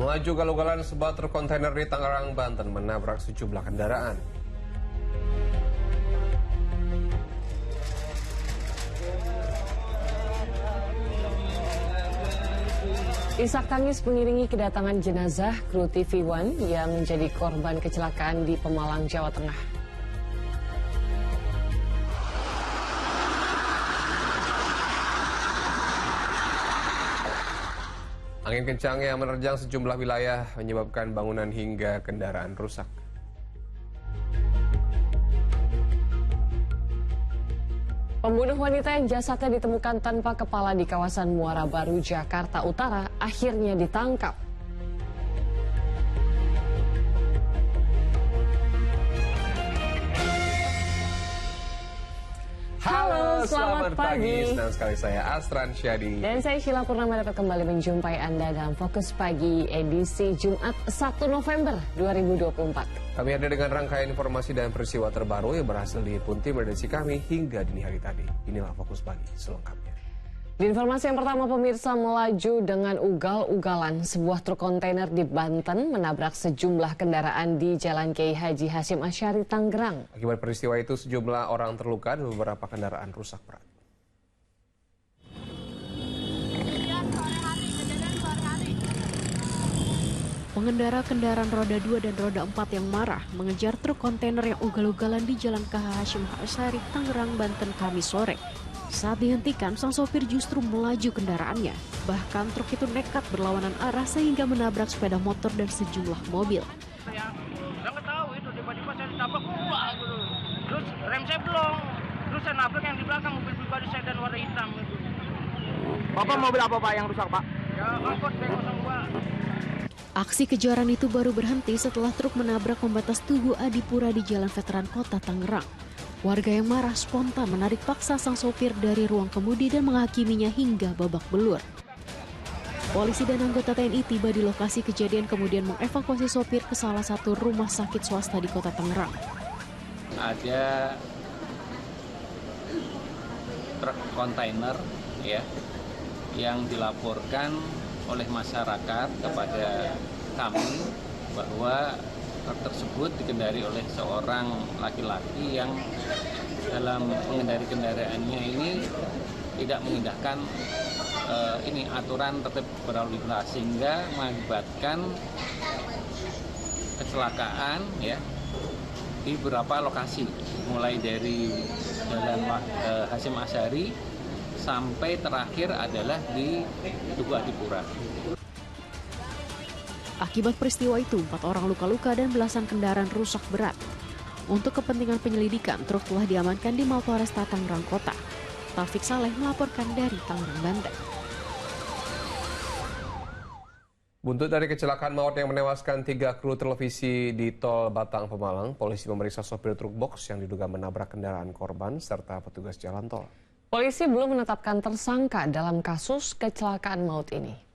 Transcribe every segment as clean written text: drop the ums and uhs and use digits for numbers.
Melaju galau-galan sebuah truk kontainer di Tangerang, Banten menabrak sejumlah kendaraan. Isak tangis mengiringi kedatangan jenazah kru TV One yang menjadi korban kecelakaan di Pemalang, Jawa Tengah. Angin kencang yang menerjang sejumlah wilayah menyebabkan bangunan hingga kendaraan rusak. Pembunuh wanita yang jasadnya ditemukan tanpa kepala di kawasan Muara Baru, Jakarta Utara akhirnya ditangkap. Halo, selamat pagi. Senang sekali saya Astran Syadi. Dan saya Sheila Purnama dapat kembali menjumpai Anda dalam Fokus Pagi edisi Jumat 1 November 2024. Kami hadir dengan rangkaian informasi dan peristiwa terbaru yang berhasil dihimpun tim redaksi kami hingga dini hari tadi. Inilah Fokus Pagi selengkapnya. Di informasi yang pertama, pemirsa, melaju dengan ugal-ugalan. Sebuah truk kontainer di Banten menabrak sejumlah kendaraan di Jalan Kiai Haji Hasyim Asy'ari, Tangerang. Akibat peristiwa itu sejumlah orang terluka dan beberapa kendaraan rusak berat. Pengendara kendaraan roda 2 dan roda 4 yang marah mengejar truk kontainer yang ugal-ugalan di Jalan KH Hasyim Asy'ari, Tangerang, Banten, Kamis sore. Saat dihentikan, sang sopir justru melaju kendaraannya. Bahkan truk itu nekat berlawanan arah sehingga menabrak sepeda motor dan sejumlah mobil. Saya nggak tahu itu, tiba-tiba saya ditabrak, wah gitu. Terus rem saya belum, terus saya nabrak yang di belakang mobil pribadi saya dan warna hitam itu. Bapak mobil apa Pak yang rusak Pak? Ya angkot B02. Aksi kejaran itu baru berhenti setelah truk menabrak pembatas Tugu Adipura di Jalan Veteran Kota Tangerang. Warga yang marah spontan menarik paksa sang sopir dari ruang kemudi dan menghakiminya hingga babak belur. Polisi dan anggota TNI tiba di lokasi kejadian kemudian mengevakuasi sopir ke salah satu rumah sakit swasta di Kota Tangerang. Ada truk kontainer ya yang dilaporkan oleh masyarakat kepada kami bahwa truk tersebut dikendari oleh seorang laki-laki yang dalam mengendari kendaraannya ini tidak mengindahkan aturan tertib berlalu lintas sehingga mengakibatkan kecelakaan ya di beberapa lokasi mulai dari Jalan Hasyim Asy'ari sampai terakhir adalah di Tugu Adipura. Akibat peristiwa itu, 4 orang luka-luka dan belasan kendaraan rusak berat. Untuk kepentingan penyelidikan, truk telah diamankan di Mapolresta Tangerang Kota. Taufik Saleh melaporkan dari Tangerang, Banten. Buntut dari kecelakaan maut yang menewaskan 3 kru televisi di Tol Batang Pemalang, polisi memeriksa sopir truk box yang diduga menabrak kendaraan korban serta petugas jalan tol. Polisi belum menetapkan tersangka dalam kasus kecelakaan maut ini.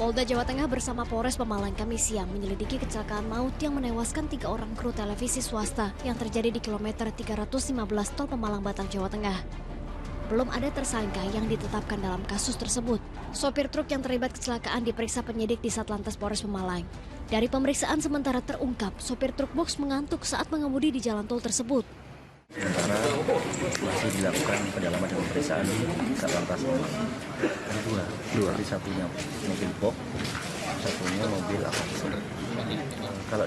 Polda Jawa Tengah bersama Polres Pemalang Kamis siang menyelidiki kecelakaan maut yang menewaskan 3 orang kru televisi swasta yang terjadi di kilometer 315 Tol Pemalang Batang, Jawa Tengah. Belum ada tersangka yang ditetapkan dalam kasus tersebut. Sopir truk yang terlibat kecelakaan diperiksa penyidik di Satlantas Polres Pemalang. Dari pemeriksaan sementara terungkap, sopir truk box mengantuk saat mengemudi di jalan tol tersebut. Sementara masih dilakukan pendalaman dan pemeriksaan Satlantas Pemalang. Dua. Jadi satunya mobil box, satunya mobil Avanza. Kalau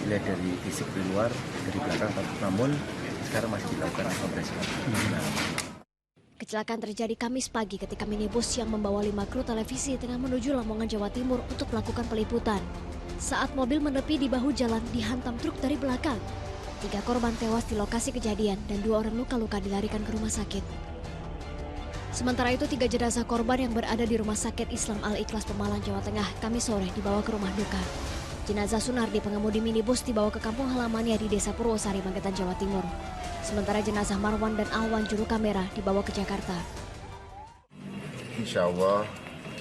lihat dari fisik di luar, dari belakang, namun sekarang masih dilakukan pemeriksaan. Kecelakaan terjadi Kamis pagi ketika minibus yang membawa 5 kru televisi tengah menuju Lamongan, Jawa Timur untuk melakukan peliputan. Saat mobil menepi di bahu jalan dihantam truk dari belakang. 3 korban tewas di lokasi kejadian dan 2 orang luka-luka dilarikan ke rumah sakit. Sementara itu 3 jenazah korban yang berada di Rumah Sakit Islam Al-Ikhlas Pemalang, Jawa Tengah, Kamis sore dibawa ke rumah duka. Jenazah Sunardi, pengemudi minibus, dibawa ke kampung halamannya di Desa Purwosari, Magetan, Jawa Timur. Sementara jenazah Marwan dan Alwan, juru kamera, dibawa ke Jakarta. Insya Allah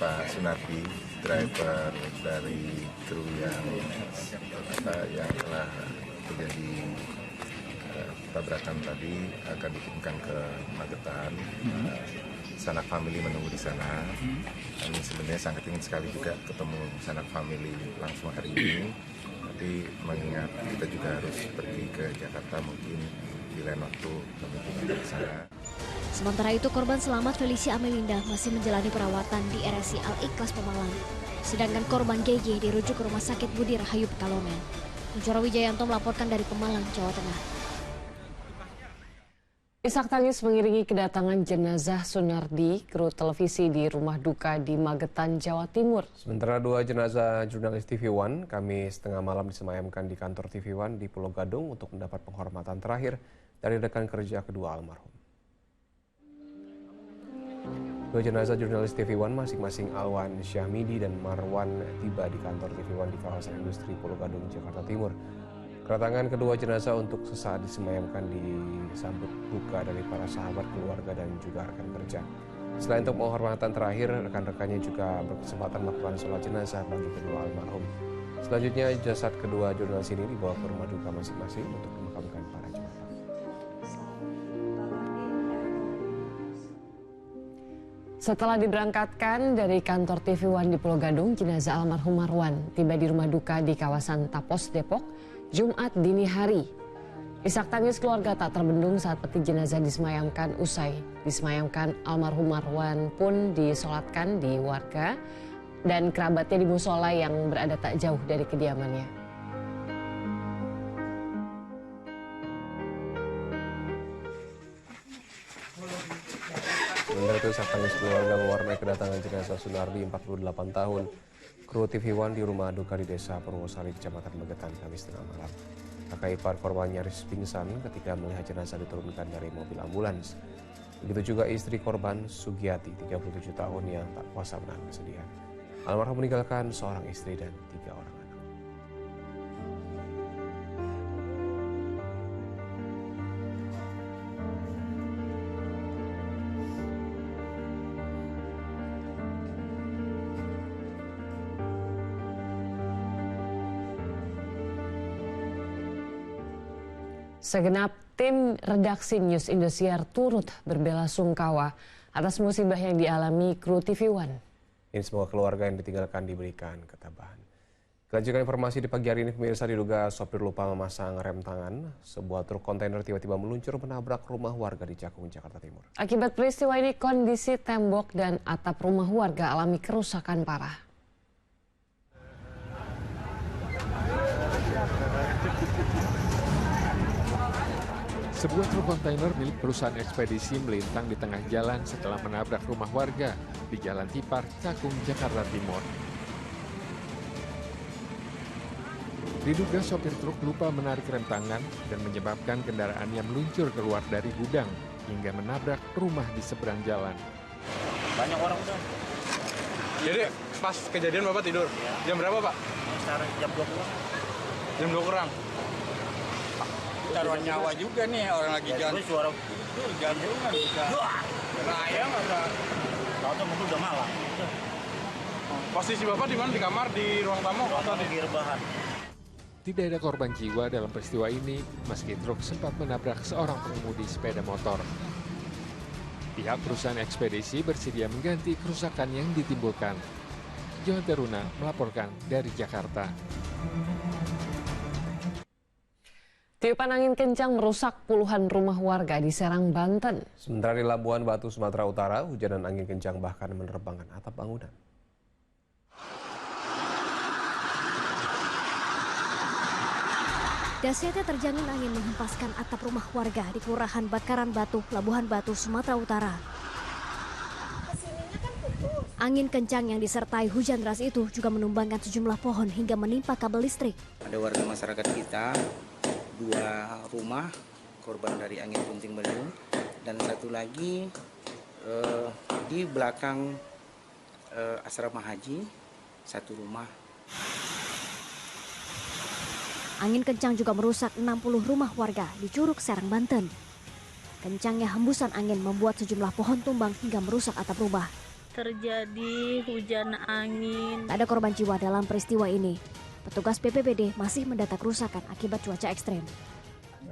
Pak Sunardi, driver dari kru yang telah terjadi tabrakan tadi akan dikirimkan ke Magetan. Sanak family menunggu di sana. Kami sebenarnya sangat ingin sekali juga ketemu sanak family langsung hari ini. Tapi mengingat kita juga harus pergi ke Jakarta, mungkin di lain waktu kami juga ke sana. Sementara itu, korban selamat Felicia Amelinda masih menjalani perawatan di RSI Al-Ikhlas Pemalang. Sedangkan korban GG dirujuk ke Rumah Sakit Budi Rahayu Pekalongan. Kunchoro Wijayanto melaporkan dari Pemalang, Jawa Tengah. Isak tangis mengiringi kedatangan jenazah Sunardi, kru televisi di rumah duka di Magetan, Jawa Timur. Sementara 2 jenazah jurnalis TV One Kamis tengah malam disemayamkan di kantor TV One di Pulau Gadung untuk mendapat penghormatan terakhir dari rekan kerja kedua almarhum. 2 jenazah jurnalis TV One masing-masing Alwan Syahmidi dan Marwan tiba di kantor TV One di kawasan industri Pulau Gadung, Jakarta Timur. Kedatangan kedua jenazah untuk sesaat disemayamkan disambut duka dari para sahabat, keluarga, dan juga rekan kerja. Selain untuk penghormatan terakhir, rekan-rekannya juga berkesempatan melakukan sholat jenazah bagi kedua almarhum. Selanjutnya, jasad kedua jurnalis ini dibawa ke rumah duka masing-masing untuk dimakamkan para jenazah. Setelah diberangkatkan dari kantor TV One di Pulau Gadung, jenazah almarhum Marwan tiba di rumah duka di kawasan Tapos, Depok, Jumat dini hari. Isak tangis keluarga tak terbendung saat peti jenazah disemayamkan usai. Disemayamkan, almarhum Marwan pun disolatkan di warga dan kerabatnya di musola yang berada tak jauh dari kediamannya. Sementara itu, isak tangis keluarga mewarnai kedatangan jenazah Sunardi, 48 tahun. Kru TV One di rumah duka di Desa Purwosari, Kecamatan Magetan, Kamis tengah malam. Kakak ipar korban nyaris pingsan ketika melihat jenazah diturunkan dari mobil ambulans. Begitu juga istri korban, Sugiyati, 37 tahun yang tak kuasa menahan kesedihan. Almarhum meninggalkan seorang istri dan 3 orang anak. Segenap tim redaksi News Indosiar turut berbelasungkawa atas musibah yang dialami kru TV One. Ini semua keluarga yang ditinggalkan diberikan ketabahan. Kelanjutan informasi di pagi hari ini, pemirsa, diduga sopir lupa memasang rem tangan. Sebuah truk kontainer tiba-tiba meluncur menabrak rumah warga di Cakung, Jakarta Timur. Akibat peristiwa ini, kondisi tembok dan atap rumah warga alami kerusakan parah. Sebuah truk kontainer milik perusahaan ekspedisi melintang di tengah jalan setelah menabrak rumah warga di Jalan Tipar, Cakung, Jakarta Timur. Diduga sopir truk lupa menarik rem tangan dan menyebabkan kendaraannya meluncur keluar dari gudang hingga menabrak rumah di seberang jalan. Banyak orang udah. Jadi pas kejadian Bapak tidur? Ya. Jam berapa Pak? Sekarang jam 2 kurang. Jam 2 kurang? Taruhan nyawa juga nih orang lagi jalan. Suara gantungan bisa. Raya nggak bisa. tahu mobil udah malam. Posisi Bapak di mana? Di kamar, di ruang tamu, atau di rebahan? Tidak ada korban jiwa dalam peristiwa ini, meski truk sempat menabrak seorang pengemudi sepeda motor. Pihak perusahaan ekspedisi bersedia mengganti kerusakan yang ditimbulkan. Johan Teruna melaporkan dari Jakarta. Tiupan angin kencang merusak puluhan rumah warga di Serang, Banten. Sementara di Labuan Batu, Sumatera Utara, hujan dan angin kencang bahkan menerbangkan atap bangunan. Dahsyatnya terjangan angin menghempaskan atap rumah warga di Kelurahan Bakaran Batu, Labuhan Batu, Sumatera Utara. Angin kencang yang disertai hujan deras itu juga menumbangkan sejumlah pohon hingga menimpa kabel listrik. Ada warga masyarakat kita, 2 rumah korban dari angin puting beliung, dan satu lagi di belakang asrama haji, 1 rumah. Angin kencang juga merusak 60 rumah warga di Curug, Serang, Banten. Kencangnya hembusan angin membuat sejumlah pohon tumbang hingga merusak atap rumah. Terjadi hujan angin. Tak ada korban jiwa dalam peristiwa ini. Petugas BPBD masih mendata kerusakan akibat cuaca ekstrem.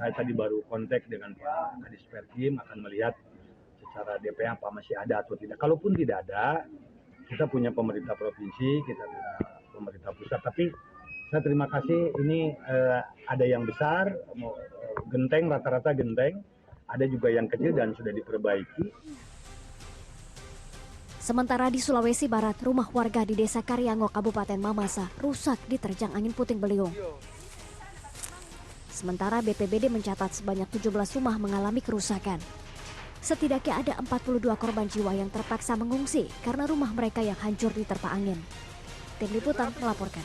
Saya tadi baru kontak dengan Pak Kadis Perkim, akan melihat secara DP apa masih ada atau tidak. Kalaupun tidak ada, kita punya pemerintah provinsi, kita punya pemerintah pusat. Tapi saya terima kasih, ini ada yang besar, genteng, rata-rata genteng, ada juga yang kecil dan sudah diperbaiki. Sementara di Sulawesi Barat, rumah warga di Desa Karyango, Kabupaten Mamasa, rusak diterjang angin puting beliung. Sementara BPBD mencatat sebanyak 17 rumah mengalami kerusakan. Setidaknya ada 42 korban jiwa yang terpaksa mengungsi karena rumah mereka yang hancur diterpa angin. Tim Liputan melaporkan.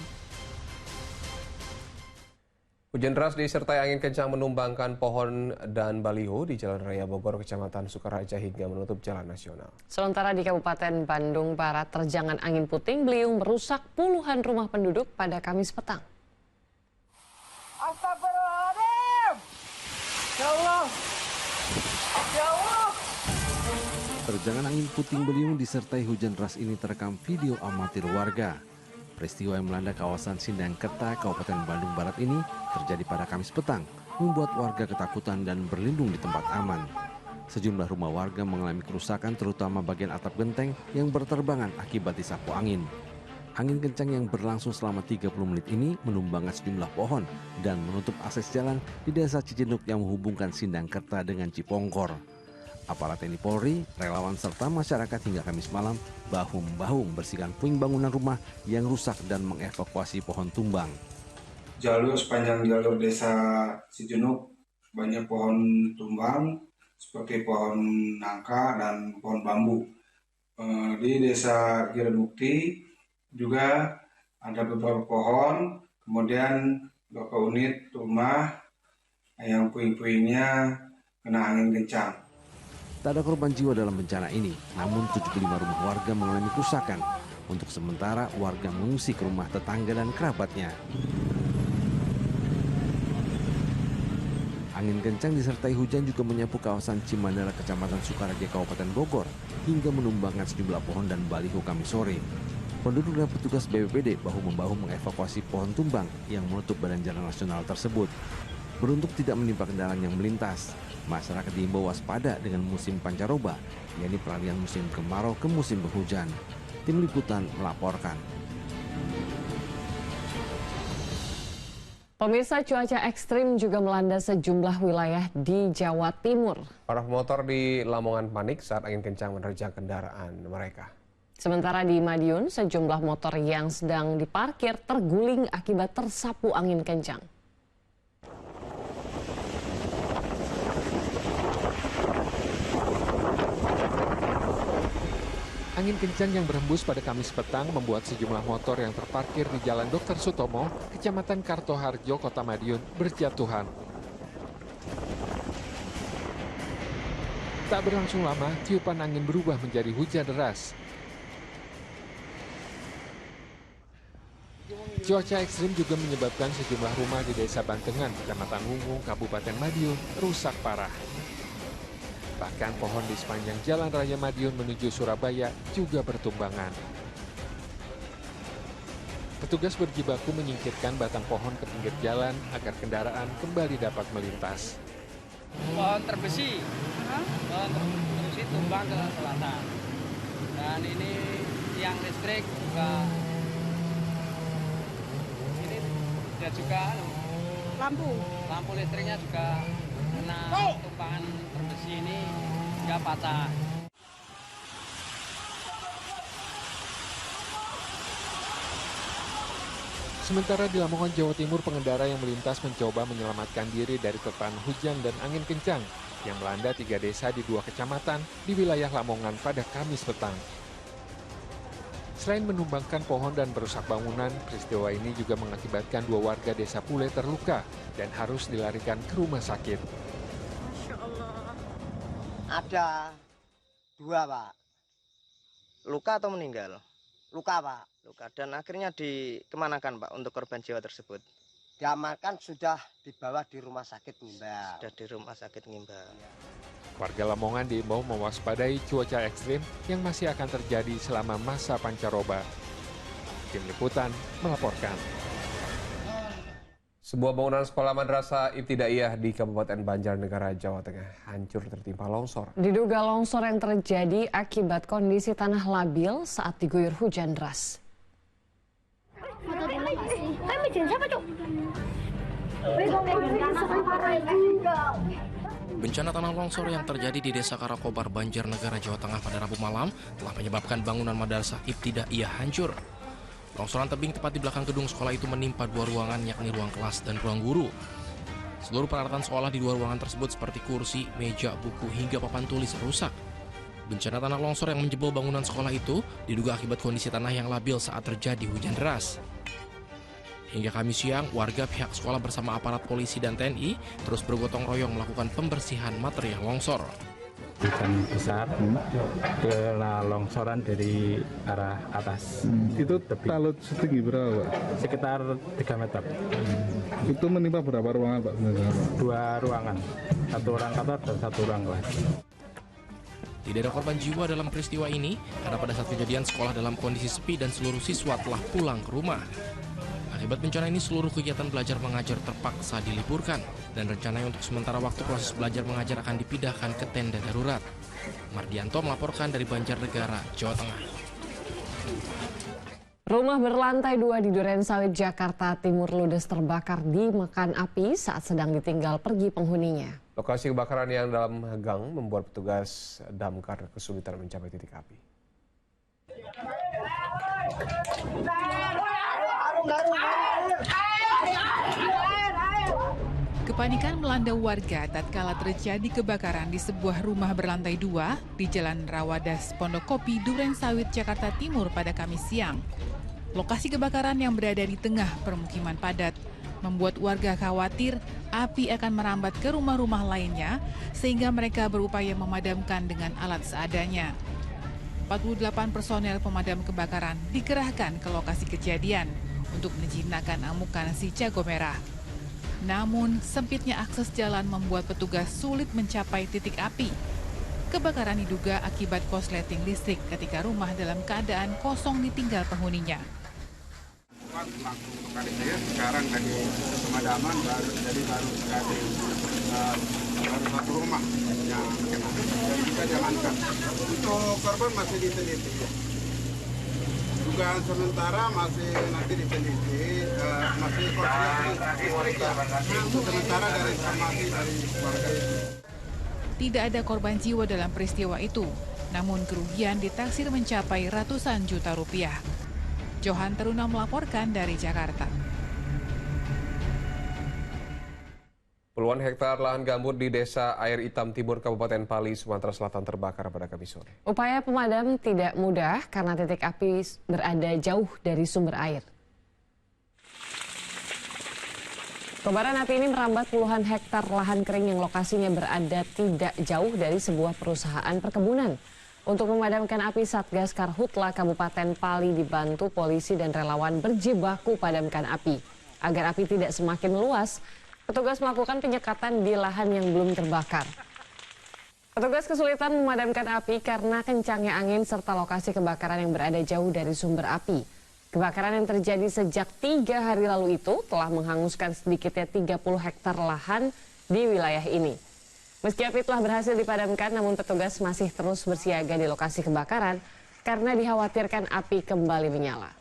Hujan deras disertai angin kencang menumbangkan pohon dan baliho di Jalan Raya Bogor, Kecamatan Sukaraja hingga menutup jalan nasional. Sementara di Kabupaten Bandung Barat, terjangan angin puting beliung merusak puluhan rumah penduduk pada Kamis petang. Astagfirullahaladzim! Ya Allah! Ya Allah! Terjangan angin puting beliung disertai hujan deras ini terekam video amatir warga. Peristiwa yang melanda kawasan Sindangkerta, Kabupaten Bandung Barat ini terjadi pada Kamis petang, membuat warga ketakutan dan berlindung di tempat aman. Sejumlah rumah warga mengalami kerusakan terutama bagian atap genteng yang berterbangan akibat disapu angin. Angin kencang yang berlangsung selama 30 menit ini menumbangkan sejumlah pohon dan menutup akses jalan di Desa Cijeduk yang menghubungkan Sindangkerta dengan Cipongkor. Aparat TNI Polri, relawan serta masyarakat hingga Kamis malam bahu-membahu membersihkan puing bangunan rumah yang rusak dan mengevakuasi pohon tumbang. Sepanjang jalur Desa Cijeduk banyak pohon tumbang seperti pohon nangka dan pohon bambu. Di Desa Girabukti juga ada beberapa pohon, kemudian beberapa unit rumah yang puing-puingnya kena angin kencang. Tak ada korban jiwa dalam bencana ini, namun 75 rumah warga mengalami kerusakan. Untuk sementara, warga mengungsi ke rumah tetangga dan kerabatnya. Angin kencang disertai hujan juga menyapu kawasan Cimandala, Kecamatan Sukaraja, Kabupaten Bogor, hingga menumbangkan sejumlah pohon dan baliho Kamis sore. Penduduk dan petugas BPBD bahu-membahu mengevakuasi pohon tumbang yang menutup badan jalan nasional tersebut. Beruntung tidak menimpa kendaraan yang melintas, masyarakat diimbau waspada dengan musim pancaroba, yakni peralihan musim kemarau ke musim penghujan. Tim Liputan melaporkan. Pemirsa, cuaca ekstrim juga melanda sejumlah wilayah di Jawa Timur. Para pemotor di Lamongan panik saat angin kencang menerjang kendaraan mereka. Sementara di Madiun, sejumlah motor yang sedang diparkir terguling akibat tersapu angin kencang. Angin kencang yang berhembus pada Kamis petang membuat sejumlah motor yang terparkir di Jalan Dr. Sutomo, Kecamatan Kartoharjo, Kota Madiun, berjatuhan. Tak berlangsung lama, tiupan angin berubah menjadi hujan deras. Cuaca ekstrim juga menyebabkan sejumlah rumah di Desa Bantengan, Kecamatan Wungung, Kabupaten Madiun, rusak parah. Bahkan pohon di sepanjang Jalan Raya Madiun menuju Surabaya juga bertumbangan. Petugas berjibaku menyingkirkan batang pohon ke pinggir jalan agar kendaraan kembali dapat melintas. Pohon terbesi, terbesi tumbang ke selatan. Dan ini tiang listrik juga, ini juga lampu listriknya juga kena tumpangan terbesi ini hingga patah. Sementara di Lamongan, Jawa Timur, pengendara yang melintas mencoba menyelamatkan diri dari terpaan hujan dan angin kencang yang melanda 3 desa di 2 kecamatan di wilayah Lamongan pada Kamis petang. Selain menumbangkan pohon dan merusak bangunan, peristiwa ini juga mengakibatkan 2 warga desa Pule terluka dan harus dilarikan ke rumah sakit. Ada 2, Pak. Luka atau meninggal? Luka, Pak. Luka. Dan akhirnya dikemanakan, Pak, untuk korban jiwa tersebut? Diamankan, sudah dibawa di rumah sakit Ngimba. Sudah di rumah sakit Ngimba. Warga Lamongan diimbau mewaspadai cuaca ekstrim yang masih akan terjadi selama masa pancaroba. Tim Liputan melaporkan. Sebuah bangunan sekolah madrasah ibtidaiyah di Kabupaten Banjarnegara, Jawa Tengah hancur tertimpa longsor. Diduga longsor yang terjadi akibat kondisi tanah labil saat diguyur hujan deras. Bencana tanah longsor yang terjadi di Desa Karakobar, Banjarnegara, Jawa Tengah pada Rabu malam telah menyebabkan bangunan madrasah ibtidaiyah hancur. Longsoran tebing tepat di belakang gedung sekolah itu menimpa dua ruangan, yakni ruang kelas dan ruang guru. Seluruh peralatan sekolah di dua ruangan tersebut seperti kursi, meja, buku, hingga papan tulis rusak. Bencana tanah longsor yang menjebol bangunan sekolah itu diduga akibat kondisi tanah yang labil saat terjadi hujan deras. Hingga Kamis siang, warga, pihak sekolah bersama aparat polisi dan TNI terus bergotong royong melakukan pembersihan material longsor. Hujan besar, kena longsoran dari arah atas. Itu talut setinggi berapa, Pak? Sekitar 3 meter. Itu menimpa berapa ruangan, Pak? 2 ruangan, 1 ruang kantor dan 1 ruang kelas. Tidak ada korban jiwa dalam peristiwa ini, karena pada saat kejadian sekolah dalam kondisi sepi dan seluruh siswa telah pulang ke rumah. Akibat bencana ini seluruh kegiatan belajar mengajar terpaksa diliburkan dan rencananya untuk sementara waktu proses belajar mengajar akan dipindahkan ke tenda darurat. Mardianto melaporkan dari Banjarnegara, Jawa Tengah. Rumah berlantai 2 di Durensawit, Jakarta Timur ludes terbakar dimakan api saat sedang ditinggal pergi penghuninya. Lokasi kebakaran yang dalam gang membuat petugas damkar kesulitan mencapai titik api. Kepanikan melanda warga tatkala terjadi kebakaran di sebuah rumah berlantai 2 di Jalan Rawadas, Pondokopi, Durensawit, Jakarta Timur pada Kamis siang. Lokasi kebakaran yang berada di tengah permukiman padat membuat warga khawatir api akan merambat ke rumah-rumah lainnya sehingga mereka berupaya memadamkan dengan alat seadanya. 48 personel pemadam kebakaran dikerahkan ke lokasi kejadian untuk menjinakkan amukan si jago merah. Namun, sempitnya akses jalan membuat petugas sulit mencapai titik api. Kebakaran diduga akibat korsleting listrik ketika rumah dalam keadaan kosong ditinggal penghuninya. Sekarang lagi pemadaman baru sekali baru 1 rumah yang kena. Jadi kita jalankan. Untuk korban masih diteliti. Dugaan sementara masih nanti diteliti, masih koordinasi listrik ya. Untuk sementara dari informasi dari warga itu. Tidak ada korban jiwa dalam peristiwa itu, namun kerugian ditaksir mencapai ratusan juta rupiah. Johan Teruna melaporkan dari Jakarta. Puluhan hektar lahan gambut di Desa Air Hitam Timur, Kabupaten Pali, Sumatera Selatan terbakar pada Kamis sore. Upaya pemadam tidak mudah karena titik api berada jauh dari sumber air. Kobaran api ini merambat puluhan hektar lahan kering yang lokasinya berada tidak jauh dari sebuah perusahaan perkebunan. Untuk memadamkan api, Satgas Karhutla Kabupaten Pali dibantu polisi dan relawan berjibaku padamkan api. Agar api tidak semakin meluas, petugas melakukan penyekatan di lahan yang belum terbakar. Petugas kesulitan memadamkan api karena kencangnya angin serta lokasi kebakaran yang berada jauh dari sumber api. Kebakaran yang terjadi sejak 3 hari lalu itu telah menghanguskan sedikitnya 30 hektar lahan di wilayah ini. Meski api telah berhasil dipadamkan, namun petugas masih terus bersiaga di lokasi kebakaran karena dikhawatirkan api kembali menyala.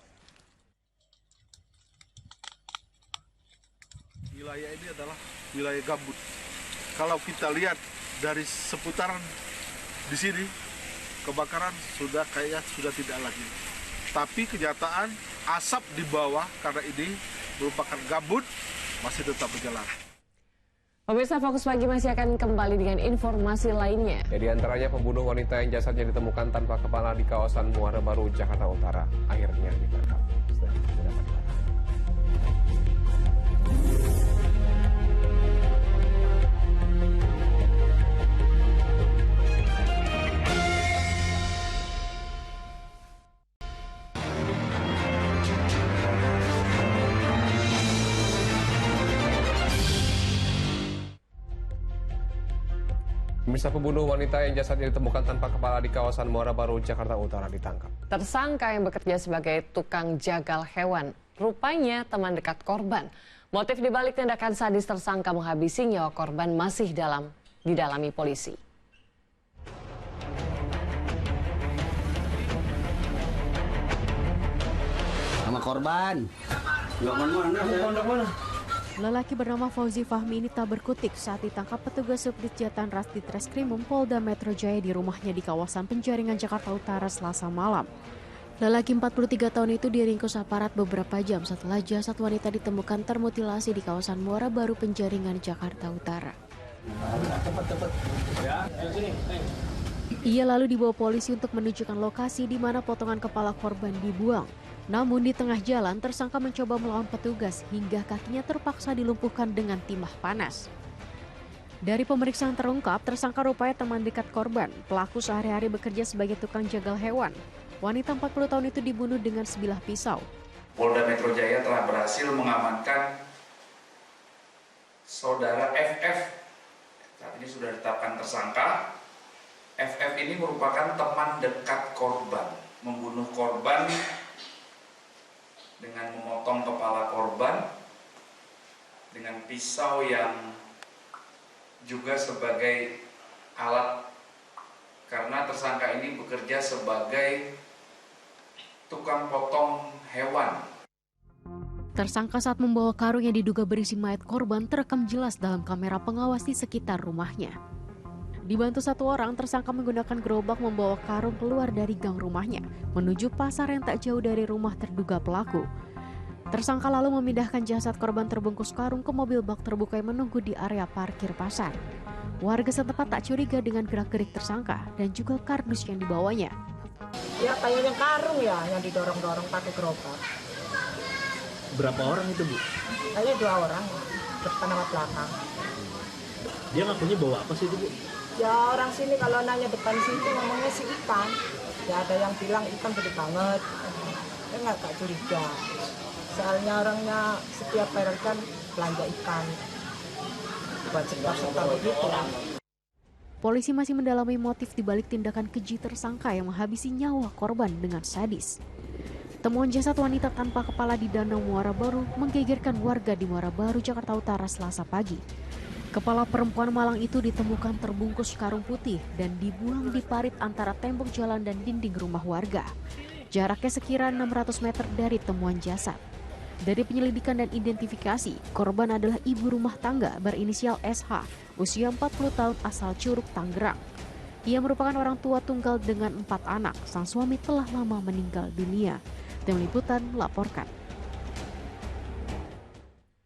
Wilayah ini adalah wilayah gambut. Kalau kita lihat dari seputaran di sini, kebakaran sudah tidak lagi. Tapi kenyataan asap di bawah karena ini merupakan gambut masih tetap berjalan. Pemirsa, Fokus Pagi masih akan kembali dengan informasi lainnya. Di antaranya pembunuh wanita yang jasadnya ditemukan tanpa kepala di kawasan Muara Baru, Jakarta Utara akhirnya ditangkap. Pemirsa, pembunuh wanita yang jasadnya ditemukan tanpa kepala di kawasan Muara Baru, Jakarta Utara ditangkap. Tersangka yang bekerja sebagai tukang jagal hewan, rupanya teman dekat korban. Motif dibalik tindakan sadis tersangka menghabisi nyawa korban masih didalami polisi. Sama korban. Mana? Lelaki bernama Fauzi Fahmi ini tak berkutik saat ditangkap petugas Subdit Jatanras di Treskrimum Polda Metro Jaya di rumahnya di kawasan Penjaringan, Jakarta Utara, Selasa malam. Lelaki 43 tahun itu diringkus aparat beberapa jam setelah jasad wanita ditemukan termutilasi di kawasan Muara Baru, Penjaringan, Jakarta Utara. Ia lalu dibawa polisi untuk menunjukkan lokasi di mana potongan kepala korban dibuang. Namun di tengah jalan, tersangka mencoba melawan petugas hingga kakinya terpaksa dilumpuhkan dengan timah panas. Dari pemeriksaan terungkap, tersangka rupanya teman dekat korban. Pelaku sehari-hari bekerja sebagai tukang jagal hewan. Wanita 40 tahun itu dibunuh dengan sebilah pisau. Polda Metro Jaya telah berhasil mengamankan saudara FF. Saat ini sudah ditetapkan tersangka. FF ini merupakan teman dekat korban. Membunuh korban dengan memotong kepala korban dengan pisau yang juga sebagai alat, karena tersangka ini bekerja sebagai tukang potong hewan. Tersangka saat membawa karung yang diduga berisi mayat korban terekam jelas dalam kamera pengawas di sekitar rumahnya. Dibantu satu orang, tersangka menggunakan gerobak membawa karung keluar dari gang rumahnya menuju pasar yang tak jauh dari rumah terduga pelaku. Tersangka lalu memindahkan jasad korban terbungkus karung ke mobil bak terbuka yang menunggu di area parkir pasar. Warga setempat tak curiga dengan gerak-gerik tersangka dan juga kardus yang dibawanya. Ya kayaknya karung ya yang didorong-dorong pakai gerobak. Berapa orang itu, Bu? Kayaknya 2 orang, depan sama belakang. Dia ngakunya bawa apa sih itu, Bu? Ya orang sini kalau nanya depan situ ngomongnya si ikan. Ya ada yang bilang ikan gede banget. Ya nggak curiga. Soalnya orangnya setiap hari kan belanja ikan. Buat sekitar begitu. Polisi masih mendalami motif dibalik tindakan keji tersangka yang menghabisi nyawa korban dengan sadis. Temuan jasad wanita tanpa kepala di Danau Muara Baru menggegerkan warga di Muara Baru, Jakarta Utara, Selasa pagi. Kepala perempuan malang itu ditemukan terbungkus karung putih dan dibuang di parit antara tembok jalan dan dinding rumah warga. Jaraknya sekira 600 meter dari temuan jasad. Dari penyelidikan dan identifikasi, korban adalah ibu rumah tangga berinisial SH, usia 40 tahun asal Curug, Tangerang. Ia merupakan orang tua tunggal dengan 4 anak. Sang suami telah lama meninggal dunia. Tim Liputan melaporkan.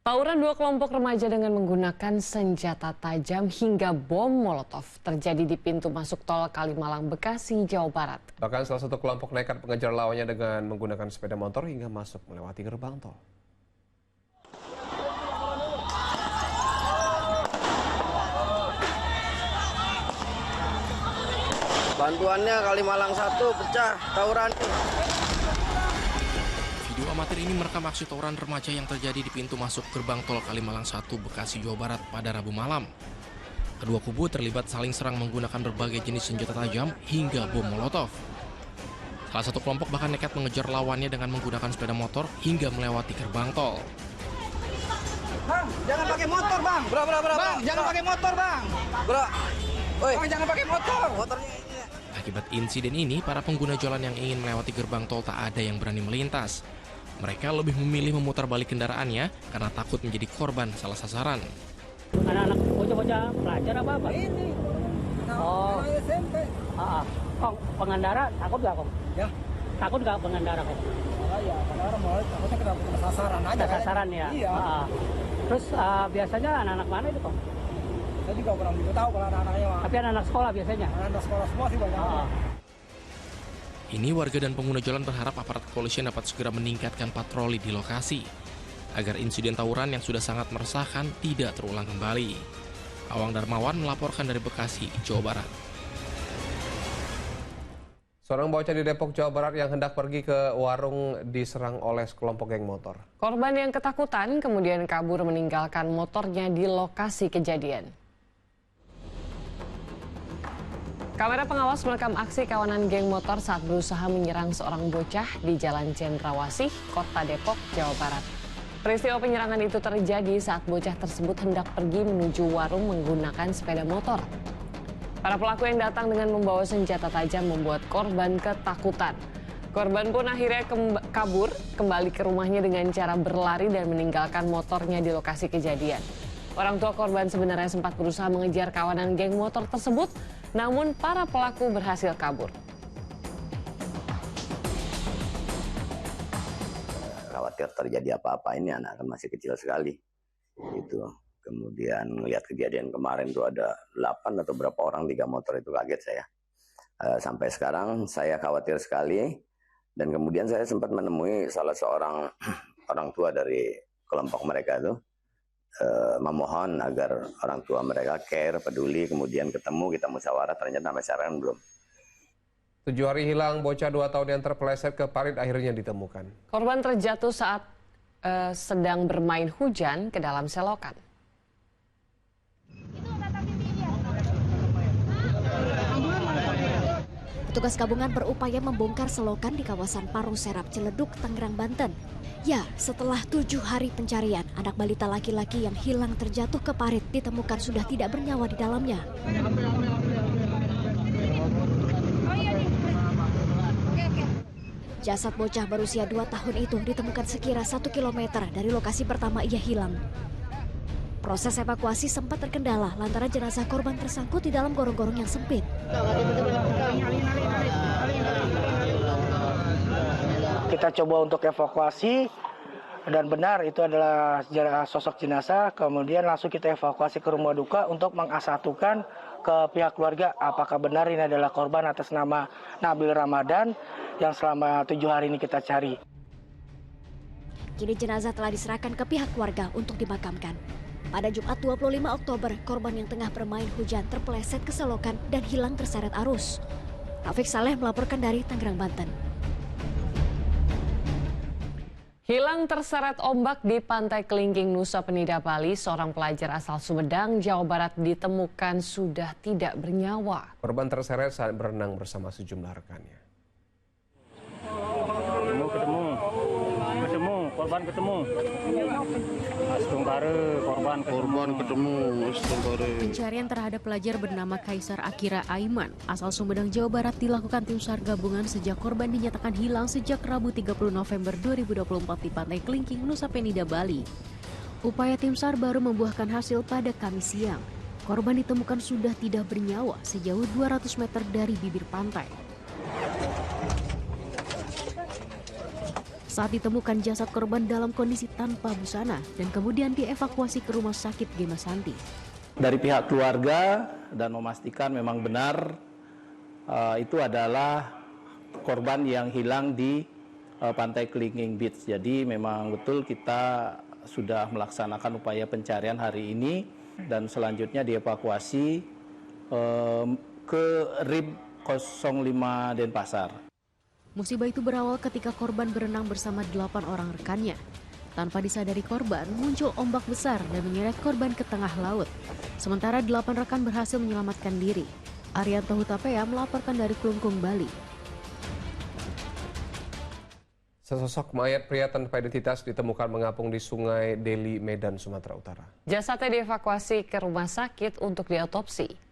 Tawuran 2 kelompok remaja dengan menggunakan senjata tajam hingga bom molotov terjadi di pintu masuk tol Kalimalang, Bekasi, Jawa Barat. Bahkan salah satu kelompok nekat mengejar lawannya dengan menggunakan sepeda motor hingga masuk melewati gerbang tol. Bantuannya Kalimalang 1 pecah tawuran. Video amatir ini merekam aksi tawuran remaja yang terjadi di pintu masuk gerbang tol Kalimalang 1 Bekasi, Jawa Barat pada Rabu malam. Kedua kubu terlibat saling serang menggunakan berbagai jenis senjata tajam hingga bom molotov. Salah satu kelompok bahkan nekat mengejar lawannya dengan menggunakan sepeda motor hingga melewati gerbang tol. Bang, jangan pakai motor, Bang. Bang, jangan pakai motor, Bang. Bang, jangan pakai motor. Motornya ini. Akibat insiden ini, para pengguna jalan yang ingin melewati gerbang tol tak ada yang berani melintas. Mereka lebih memilih memutar balik kendaraannya karena takut menjadi korban salah sasaran. Anak-anak bocah-bocah pelajar apa? Ini. Oh. SMP. Kok pengendara takut nggak, Kok? Ya. Takut nggak pengendara, Kok? Ya, karena orang mau takutnya kena sasaran aja. Sasaran ya. Iya. Terus biasanya anak-anak mana itu, Kok? Saya juga kurang begitu tahu kalau anak-anaknya. Tapi anak-anak sekolah biasanya. Anak-anak sekolah semua sih banyak. Ini warga dan pengguna jalan berharap aparat kepolisian dapat segera meningkatkan patroli di lokasi agar insiden tawuran yang sudah sangat meresahkan tidak terulang kembali. Awang Darmawan melaporkan dari Bekasi, Jawa Barat. Seorang bocah di Depok, Jawa Barat yang hendak pergi ke warung diserang oleh sekelompok geng motor. Korban yang ketakutan kemudian kabur meninggalkan motornya di lokasi kejadian. Kamera pengawas merekam aksi kawanan geng motor saat berusaha menyerang seorang bocah di Jalan Cendrawasih, Kota Depok, Jawa Barat. Peristiwa penyerangan itu terjadi saat bocah tersebut hendak pergi menuju warung menggunakan sepeda motor. Para pelaku yang datang dengan membawa senjata tajam membuat korban ketakutan. Korban pun akhirnya kabur kembali ke rumahnya dengan cara berlari dan meninggalkan motornya di lokasi kejadian. Orang tua korban sebenarnya sempat berusaha mengejar kawanan geng motor tersebut, namun para pelaku berhasil kabur. Khawatir terjadi apa-apa, ini anak kan masih kecil sekali. Gitu. Kemudian melihat kejadian kemarin itu ada 8 atau berapa orang 3 motor, itu kaget saya. Sampai sekarang saya khawatir sekali. Dan kemudian saya sempat menemui salah seorang orang tua dari kelompok mereka itu, memohon agar orang tua mereka care, peduli, kemudian ketemu, kita musyawarah, ternyata sampai sekarang belum. 7 hari hilang, bocah 2 tahun yang terpeleset ke parit akhirnya ditemukan. Korban terjatuh saat sedang bermain hujan ke dalam selokan. Petugas gabungan berupaya membongkar selokan di kawasan Parung Serap, Ciledug, Tangerang, Banten. Ya, setelah 7 hari pencarian, anak balita laki-laki yang hilang terjatuh ke parit ditemukan sudah tidak bernyawa di dalamnya. Jasad bocah berusia 2 tahun itu ditemukan sekira 1 kilometer dari lokasi pertama ia hilang. Proses evakuasi sempat terkendala lantaran jenazah korban tersangkut di dalam gorong-gorong yang sempit. Kita coba untuk evakuasi dan benar itu adalah sosok jenazah, kemudian langsung kita evakuasi ke rumah duka untuk mengasatukan ke pihak keluarga apakah benar ini adalah korban atas nama Nabil Ramadan yang selama 7 hari ini kita cari. Kini jenazah telah diserahkan ke pihak keluarga untuk dimakamkan. Pada Jumat 25 Oktober, korban yang tengah bermain hujan terpeleset ke selokan dan hilang terseret arus. Taufik Saleh melaporkan dari Tangerang, Banten. Hilang terseret ombak di Pantai Kelingking, Nusa Penida, Bali, seorang pelajar asal Sumedang, Jawa Barat ditemukan sudah tidak bernyawa. Korban terseret saat berenang bersama sejumlah rekannya. Korban ketemu. Korban ketemu. Pencarian terhadap pelajar bernama Kaisar Akira Aiman asal Sumedang, Jawa Barat dilakukan tim SAR gabungan sejak korban dinyatakan hilang sejak Rabu 30 November 2024 di Pantai Kelingking, Nusa Penida, Bali. Upaya tim SAR baru membuahkan hasil pada Kamis siang. Korban ditemukan sudah tidak bernyawa sejauh 200 meter dari bibir pantai. Saat ditemukan jasad korban dalam kondisi tanpa busana dan kemudian dievakuasi ke rumah sakit Gema Santi. Dari pihak keluarga dan memastikan memang benar itu adalah korban yang hilang di Pantai Kelingking Beach. Jadi memang betul kita sudah melaksanakan upaya pencarian hari ini dan selanjutnya dievakuasi ke RIB 05 Denpasar. Musibah itu berawal ketika korban berenang bersama 8 orang rekannya. Tanpa disadari korban, muncul ombak besar dan menyeret korban ke tengah laut. Sementara 8 rekan berhasil menyelamatkan diri. Arianto Hutapea melaporkan dari Klungkung, Bali. Sesosok mayat pria tanpa identitas ditemukan mengapung di Sungai Deli, Medan, Sumatera Utara. Jasadnya dievakuasi ke rumah sakit untuk diotopsi.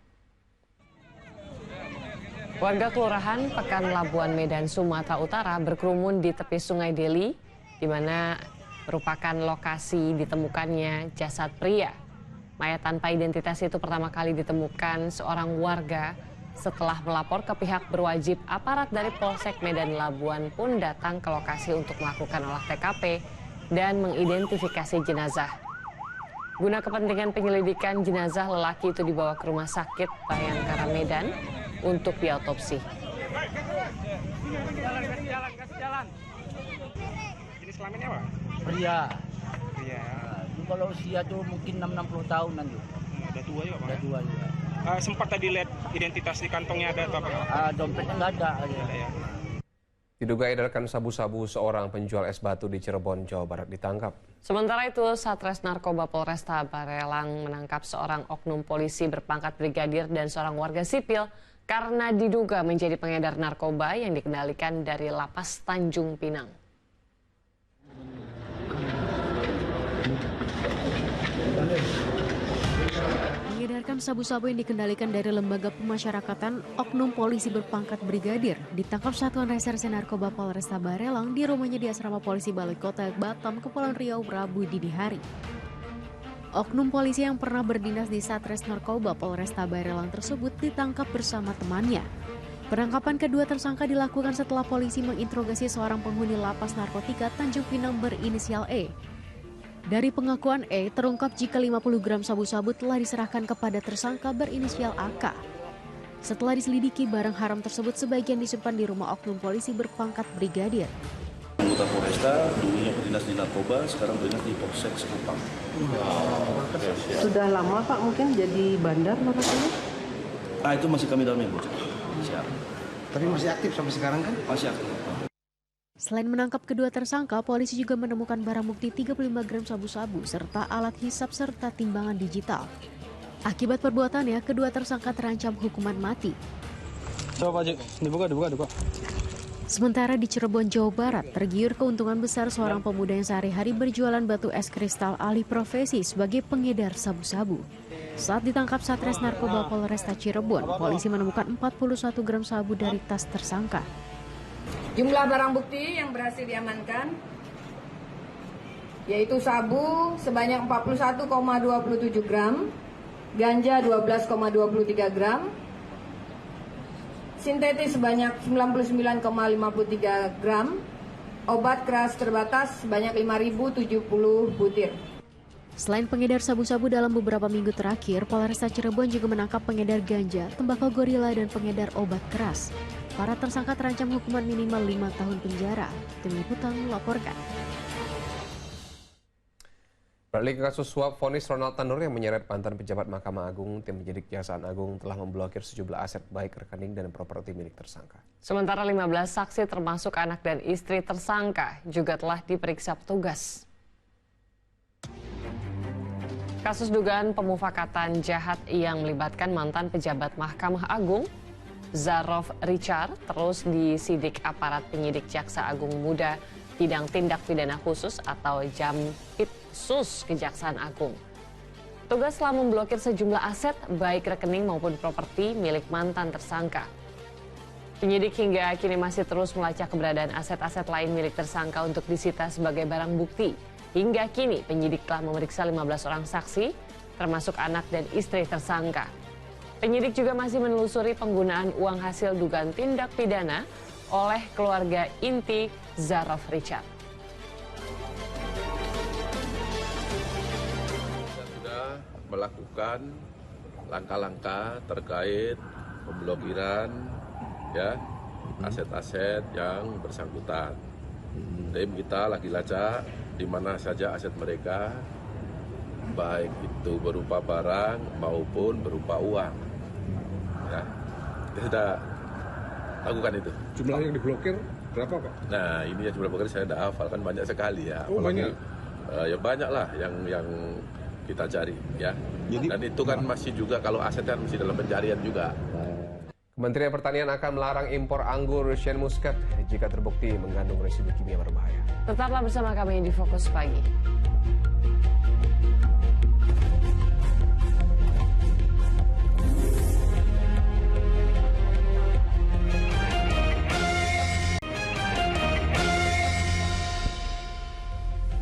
Warga Kelurahan Pekan Labuan, Medan, Sumatera Utara berkerumun di tepi Sungai Deli, di mana merupakan lokasi ditemukannya jasad pria. Mayat tanpa identitas itu pertama kali ditemukan seorang warga setelah melapor ke pihak berwajib. Aparat dari Polsek Medan Labuan pun datang ke lokasi untuk melakukan olah TKP dan mengidentifikasi jenazah. Guna kepentingan penyelidikan, jenazah lelaki itu dibawa ke Rumah Sakit Bayangkara Medan untuk diotopsi. Jalan. Jenis kelaminnya apa? Pria. Pria. Kalau usia tuh mungkin 60 tahunan tuh. Udah tua juga, Pak. Udah tua juga. Sempat tadi lihat identitas di kantongnya ada atau apa? Dompetnya nggak ada. Ya. Diduga edarkan sabu-sabu, seorang penjual es batu di Cirebon, Jawa Barat ditangkap. Sementara itu, Satres Narkoba Polresta Barelang menangkap seorang oknum polisi berpangkat brigadir dan seorang warga sipil karena diduga menjadi pengedar narkoba yang dikendalikan dari Lapas Tanjung Pinang. beredarkan sabu-sabu yang dikendalikan dari lembaga pemasyarakatan, oknum polisi berpangkat brigadir ditangkap Satuan Reserse Narkoba Polresta Barelang di rumahnya di asrama polisi Balai Kota Batam, Kepulauan Riau, Rabu dini hari. Oknum polisi yang pernah berdinas di Satres Narkoba Polresta Barelang tersebut ditangkap bersama temannya. Penangkapan kedua tersangka dilakukan setelah polisi menginterogasi seorang penghuni lapas narkotika Tanjung Pinang berinisial E. Dari pengakuan E, terungkap jika 50 gram sabu-sabu telah diserahkan kepada tersangka berinisial AK. Setelah diselidiki, barang haram tersebut sebagian disimpan di rumah oknum polisi berpangkat brigadir. Anggota Polresta, dulunya berdinas di narkoba, sekarang berdinas di Polsek Sekupang. Sudah lama Pak mungkin jadi bandar narkoba? Itu masih kami dalami, Bu. Siap. Tapi masih aktif sampai sekarang kan? Masih aktif. Selain menangkap kedua tersangka, polisi juga menemukan barang bukti 35 gram sabu-sabu serta alat hisap serta timbangan digital. Akibat perbuatannya, kedua tersangka terancam hukuman mati. Coba Pak, dibuka. Sementara di Cirebon, Jawa Barat, tergiur keuntungan besar seorang pemuda yang sehari-hari berjualan batu es kristal alih profesi sebagai pengedar sabu-sabu. Saat ditangkap Satres Narkoba Polresta Cirebon, polisi menemukan 41 gram sabu dari tas tersangka. Jumlah barang bukti yang berhasil diamankan yaitu sabu sebanyak 41,27 gram, ganja 12,23 gram, sintetis sebanyak 99,53 gram, obat keras terbatas sebanyak 5.070 butir. Selain pengedar sabu-sabu dalam beberapa minggu terakhir, Polresta Cirebon juga menangkap pengedar ganja, tembakau gorila, dan pengedar obat keras. Para tersangka terancam hukuman minimal 5 tahun penjara. Tim Liputan melaporkan. Beralih ke kasus suap vonis Ronald Tanur yang menyeret mantan pejabat Mahkamah Agung, tim penyidik Kejaksaan Agung telah memblokir sejumlah aset baik rekening dan properti milik tersangka. Sementara 15 saksi termasuk anak dan istri tersangka juga telah diperiksa petugas. Kasus dugaan pemufakatan jahat yang melibatkan mantan pejabat Mahkamah Agung, Zarof Richard, terus disidik aparat penyidik Jaksa Agung Muda Bidang Tindak Pidana Khusus atau Jampitsus Kejaksaan Agung. Tugas telah memblokir sejumlah aset baik rekening maupun properti milik mantan tersangka. Penyidik hingga kini masih terus melacak keberadaan aset-aset lain milik tersangka untuk disita sebagai barang bukti. Hingga kini penyidik telah memeriksa 15 orang saksi, termasuk anak dan istri tersangka. Penyidik juga masih menelusuri penggunaan uang hasil dugaan tindak pidana oleh keluarga inti Zarof Richard. Kita sudah melakukan langkah-langkah terkait pemblokiran aset-aset yang bersangkutan. Tim kita lagi lacak di mana saja aset mereka, baik itu berupa barang maupun berupa uang. Ya, kita sudah lakukan itu. Jumlah yang diblokir berapa Pak? Nah ini jumlah blokir saya tidak hafal, kan banyak sekali ya. Oh, banyak? Ya banyak lah yang kita cari ya. Dan itu kan masih juga kalau aset kan masih dalam pencarian juga. Kementerian Pertanian akan melarang impor anggur Shen Muscat jika terbukti mengandung residu kimia berbahaya. Tetaplah bersama kami di Fokus Pagi.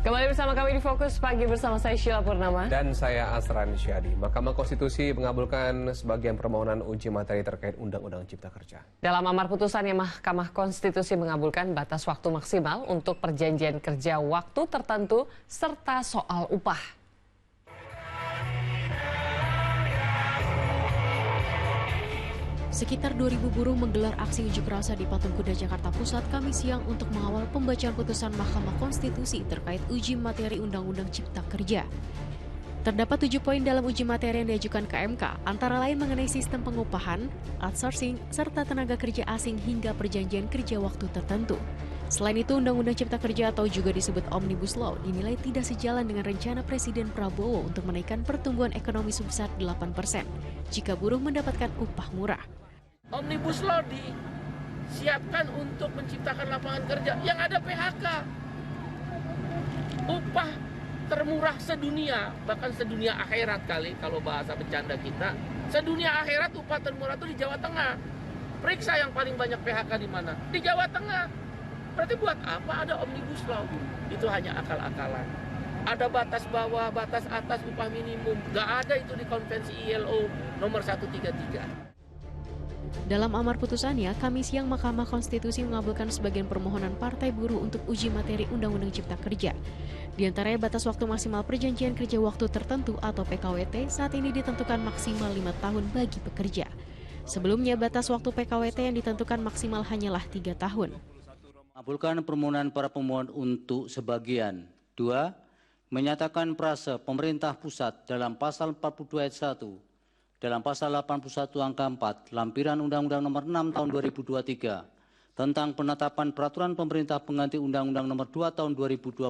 Kembali bersama kami di Fokus Pagi bersama saya Sheila Purnama. Dan saya Asran Syadi. Mahkamah Konstitusi mengabulkan sebagian permohonan uji materi terkait Undang-Undang Cipta Kerja. Dalam amar putusannya, Mahkamah Konstitusi mengabulkan batas waktu maksimal untuk perjanjian kerja waktu tertentu serta soal upah. Sekitar 2.000 buruh menggelar aksi unjuk rasa di Patung Kuda Jakarta Pusat Kamis siang untuk mengawal pembacaan putusan Mahkamah Konstitusi terkait uji materi Undang-Undang Cipta Kerja. Terdapat 7 poin dalam uji materi yang diajukan ke MK, antara lain mengenai sistem pengupahan, outsourcing, serta tenaga kerja asing hingga perjanjian kerja waktu tertentu. Selain itu, Undang-Undang Cipta Kerja atau juga disebut Omnibus Law dinilai tidak sejalan dengan rencana Presiden Prabowo untuk menaikkan pertumbuhan ekonomi sebesar 8% jika buruh mendapatkan upah murah. Omnibus Law disiapkan untuk menciptakan lapangan kerja yang ada PHK. Upah termurah sedunia, bahkan sedunia akhirat kali kalau bahasa bercanda kita. Sedunia akhirat upah termurah itu di Jawa Tengah. Periksa yang paling banyak PHK di mana? Di Jawa Tengah. Berarti buat apa ada Omnibus Law? Itu hanya akal-akalan. Ada batas bawah, batas atas upah minimum. Nggak ada itu di Konvensi ILO nomor 133. Dalam amar putusannya, Kamis siang Mahkamah Konstitusi mengabulkan sebagian permohonan Partai Buruh untuk uji materi Undang-Undang Cipta Kerja. Di antaranya batas waktu maksimal perjanjian kerja waktu tertentu atau PKWT saat ini ditentukan maksimal 5 tahun bagi pekerja. Sebelumnya batas waktu PKWT yang ditentukan maksimal hanyalah 3 tahun. Mengabulkan permohonan para pemohon untuk sebagian. 2. Menyatakan prase pemerintah pusat dalam pasal 42 ayat 1 dalam pasal 81 angka 4 lampiran Undang-Undang Nomor 6 Tahun 2023 tentang penetapan peraturan pemerintah pengganti Undang-Undang Nomor 2 Tahun 2022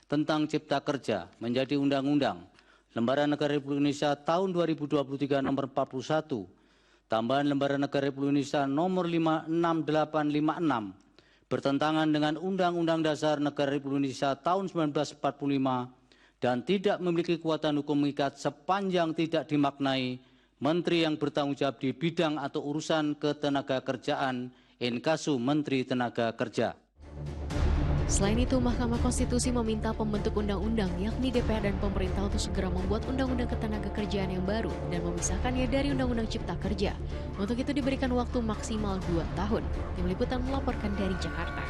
tentang Cipta Kerja menjadi Undang-Undang Lembaran Negara Republik Indonesia Tahun 2023 Nomor 41 tambahan Lembaran Negara Republik Indonesia Nomor 56856 bertentangan dengan Undang-Undang Dasar Negara Republik Indonesia Tahun 1945 dan tidak memiliki kekuatan hukum mengikat sepanjang tidak dimaknai menteri yang bertanggung jawab di bidang atau urusan ketenagakerjaan inkasu Menteri Tenaga Kerja. Selain itu, Mahkamah Konstitusi meminta pembentuk undang-undang yakni DPR dan pemerintah untuk segera membuat undang-undang ketenagakerjaan yang baru dan memisahkannya dari Undang-Undang Cipta Kerja. Untuk itu diberikan waktu maksimal 2 tahun. Tim Liputan melaporkan dari Jakarta.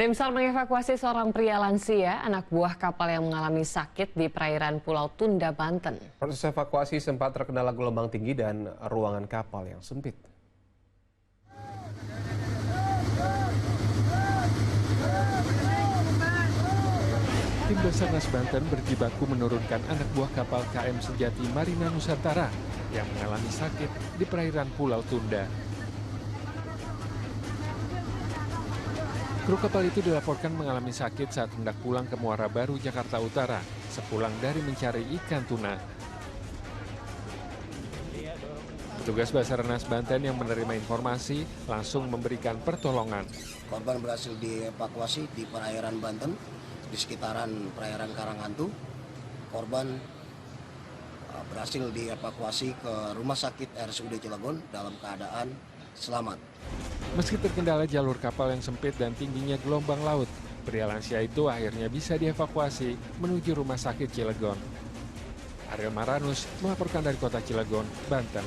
Tim SAR mengevakuasi seorang pria lansia, anak buah kapal yang mengalami sakit di perairan Pulau Tunda, Banten. Proses evakuasi sempat terkendala gelombang tinggi dan ruangan kapal yang sempit. Tim Basarnas Banten berjibaku menurunkan anak buah kapal KM Sejati Marina Nusantara yang mengalami sakit di perairan Pulau Tunda. Kru kapal itu dilaporkan mengalami sakit saat hendak pulang ke Muara Baru, Jakarta Utara, sepulang dari mencari ikan tuna. Petugas Basarnas Banten yang menerima informasi langsung memberikan pertolongan. Korban berhasil dievakuasi di perairan Banten, di sekitaran perairan Karanghantu. Korban berhasil dievakuasi ke Rumah Sakit RSUD Cilegon dalam keadaan selamat. Meski terkendala jalur kapal yang sempit dan tingginya gelombang laut, pria lansia itu akhirnya bisa dievakuasi menuju Rumah Sakit Cilegon. Ariel Maranus melaporkan dari kota Cilegon, Banten.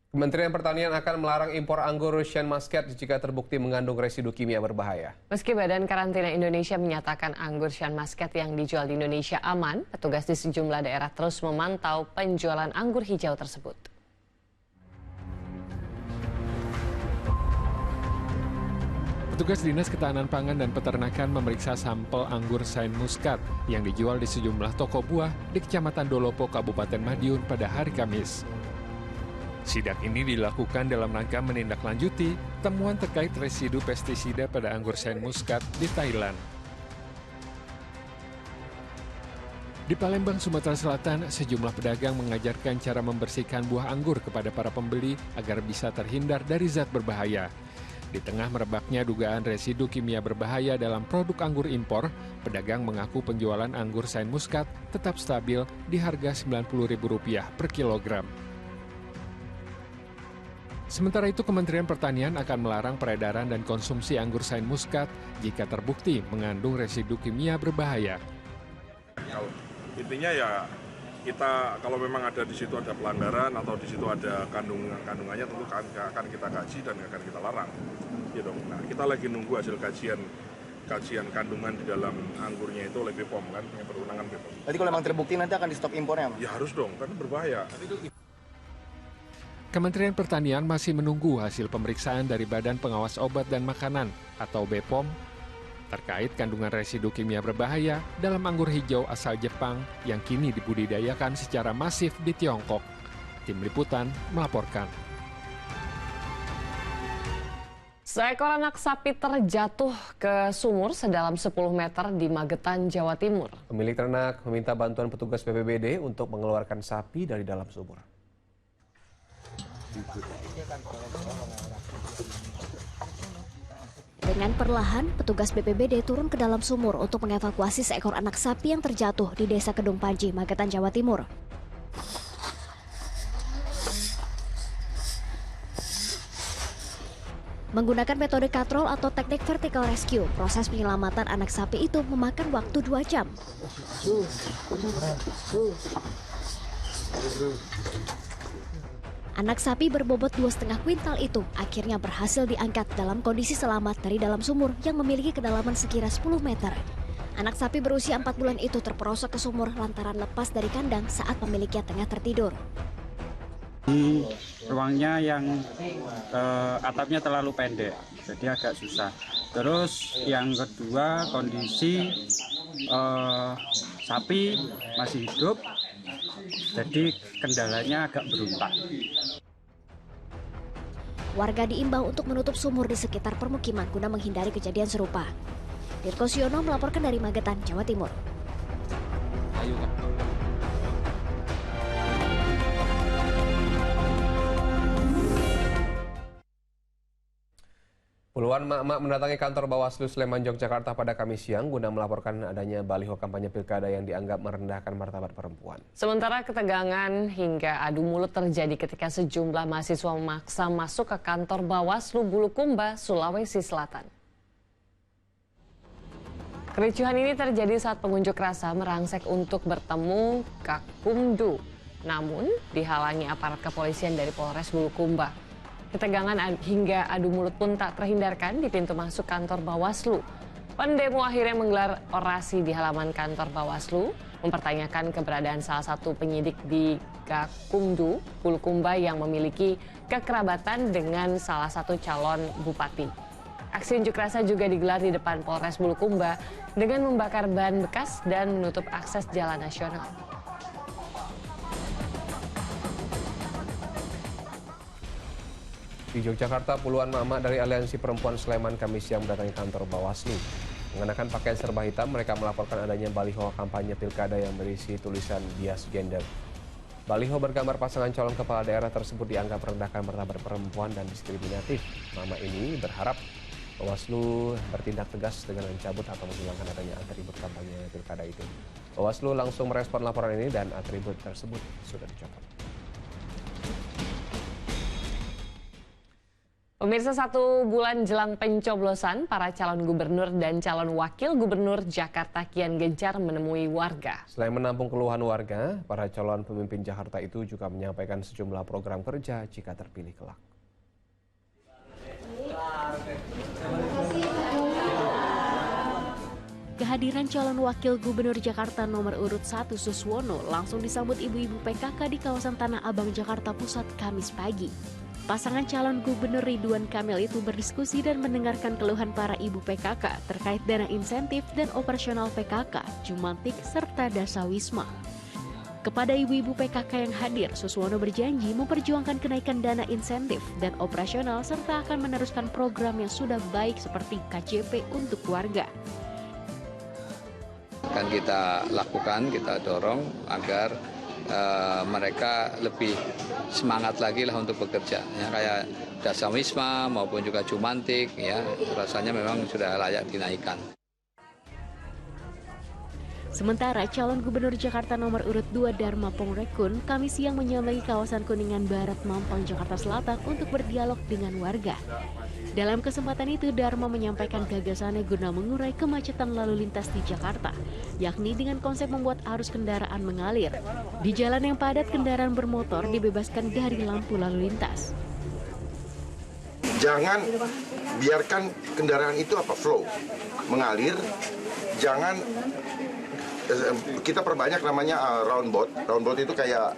Kementerian Pertanian akan melarang impor anggur Shan Muscat jika terbukti mengandung residu kimia berbahaya. Meski Badan Karantina Indonesia menyatakan anggur Shan Muscat yang dijual di Indonesia aman, petugas di sejumlah daerah terus memantau penjualan anggur hijau tersebut. Petugas Dinas Ketahanan Pangan dan Peternakan memeriksa sampel anggur Shan Muscat yang dijual di sejumlah toko buah di Kecamatan Dolopo, Kabupaten Madiun pada hari Kamis. Sidak ini dilakukan dalam rangka menindaklanjuti temuan terkait residu pestisida pada anggur Shan Muscat di Thailand. Di Palembang, Sumatera Selatan, sejumlah pedagang mengajarkan cara membersihkan buah anggur kepada para pembeli agar bisa terhindar dari zat berbahaya. Di tengah merebaknya dugaan residu kimia berbahaya dalam produk anggur impor, pedagang mengaku penjualan anggur Shan Muscat tetap stabil di harga Rp90.000 per kilogram. Sementara itu, Kementerian Pertanian akan melarang peredaran dan konsumsi anggur Shan Muscat jika terbukti mengandung residu kimia berbahaya. Intinya ya kita kalau memang ada di situ ada pelanggaran atau di situ ada kandungannya tentu akan kita kaji dan akan kita larang. Gitu. Nah, kita lagi nunggu hasil kajian kandungan di dalam anggurnya itu oleh BPOM kan, yang berwenangan BPOM. Berarti kalau memang terbukti nanti akan di stop impornya, Mas? Ya harus dong, karena berbahaya. Kementerian Pertanian masih menunggu hasil pemeriksaan dari Badan Pengawas Obat dan Makanan atau BPOM terkait kandungan residu kimia berbahaya dalam anggur hijau asal Jepang yang kini dibudidayakan secara masif di Tiongkok. Tim Liputan melaporkan. Seekor anak sapi terjatuh ke sumur sedalam 10 meter di Magetan, Jawa Timur. Pemilik ternak meminta bantuan petugas BPBD untuk mengeluarkan sapi dari dalam sumur. Dari Dengan perlahan, petugas BPBD turun ke dalam sumur untuk mengevakuasi seekor anak sapi yang terjatuh di Desa Kedung Panji, Magetan, Jawa Timur. Menggunakan metode katrol atau teknik vertical rescue, proses penyelamatan anak sapi itu memakan waktu 2 jam. Anak sapi berbobot 2,5 kuintal itu akhirnya berhasil diangkat dalam kondisi selamat dari dalam sumur yang memiliki kedalaman sekira 10 meter. Anak sapi berusia 4 bulan itu terperosok ke sumur lantaran lepas dari kandang saat pemiliknya tengah tertidur. Ruangnya yang atapnya terlalu pendek, jadi agak susah. Terus yang kedua, kondisi sapi masih hidup, jadi kendalanya agak berontak. Warga diimbau untuk menutup sumur di sekitar permukiman guna menghindari kejadian serupa. Dirko Siono melaporkan dari Magetan, Jawa Timur. Puluhan emak-emak mendatangi kantor Bawaslu Sleman, Yogyakarta pada Kamis siang guna melaporkan adanya baliho kampanye pilkada yang dianggap merendahkan martabat perempuan. Sementara ketegangan hingga adu mulut terjadi ketika sejumlah mahasiswa memaksa masuk ke kantor Bawaslu Bulukumba, Sulawesi Selatan. Kericuhan ini terjadi saat pengunjuk rasa merangsek untuk bertemu Gakumdu, namun dihalangi aparat kepolisian dari Polres Bulukumba. Ketegangan hingga adu mulut pun tak terhindarkan di pintu masuk kantor Bawaslu. Pendemo akhirnya menggelar orasi di halaman kantor Bawaslu, mempertanyakan keberadaan salah satu penyidik di Gakumdu, Bulukumba yang memiliki kekerabatan dengan salah satu calon bupati. Aksi unjuk rasa juga digelar di depan Polres Bulukumba dengan membakar ban bekas dan menutup akses jalan nasional. Di Yogyakarta, puluhan emak-emak dari Aliansi Perempuan Sleman Kamis siang mendatangi kantor Bawaslu. Mengenakan pakaian serba hitam, mereka melaporkan adanya baliho kampanye pilkada yang berisi tulisan bias gender. Baliho bergambar pasangan calon kepala daerah tersebut dianggap merendahkan martabat perempuan dan diskriminatif. Mama ini berharap Bawaslu bertindak tegas dengan mencabut atau menghilangkan adanya atribut kampanye pilkada itu. Bawaslu langsung merespon laporan ini dan atribut tersebut sudah dicopot. Pemirsa, 1 bulan jelang pencoblosan, para calon gubernur dan calon wakil gubernur Jakarta kian gencar menemui warga. Selain menampung keluhan warga, para calon pemimpin Jakarta itu juga menyampaikan sejumlah program kerja jika terpilih kelak. Kehadiran calon wakil gubernur Jakarta nomor urut 1 Suswono langsung disambut ibu-ibu PKK di kawasan Tanah Abang, Jakarta Pusat, Kamis pagi. Pasangan calon gubernur Ridwan Kamil itu berdiskusi dan mendengarkan keluhan para ibu PKK terkait dana insentif dan operasional PKK, Jumantik, serta Dasawisma. Kepada ibu-ibu PKK yang hadir, Suswono berjanji memperjuangkan kenaikan dana insentif dan operasional serta akan meneruskan program yang sudah baik seperti KJP untuk warga. Akan kita lakukan, kita dorong agar mereka lebih semangat lagi lah untuk bekerja, ya, kayak Dasawisma maupun juga Jumantik, ya rasanya memang sudah layak dinaikkan. Sementara calon gubernur Jakarta nomor urut 2 Dharma Pongrekun Kamis siang menyambangi kawasan Kuningan Barat, Mampang, Jakarta Selatan untuk berdialog dengan warga. Dalam kesempatan itu, Dharma menyampaikan gagasannya guna mengurai kemacetan lalu lintas di Jakarta, yakni dengan konsep membuat arus kendaraan mengalir. Di jalan yang padat, kendaraan bermotor dibebaskan dari lampu lalu lintas. Jangan biarkan kendaraan itu flow, mengalir. Jangan kita perbanyak namanya roundabout. Roundabout itu kayak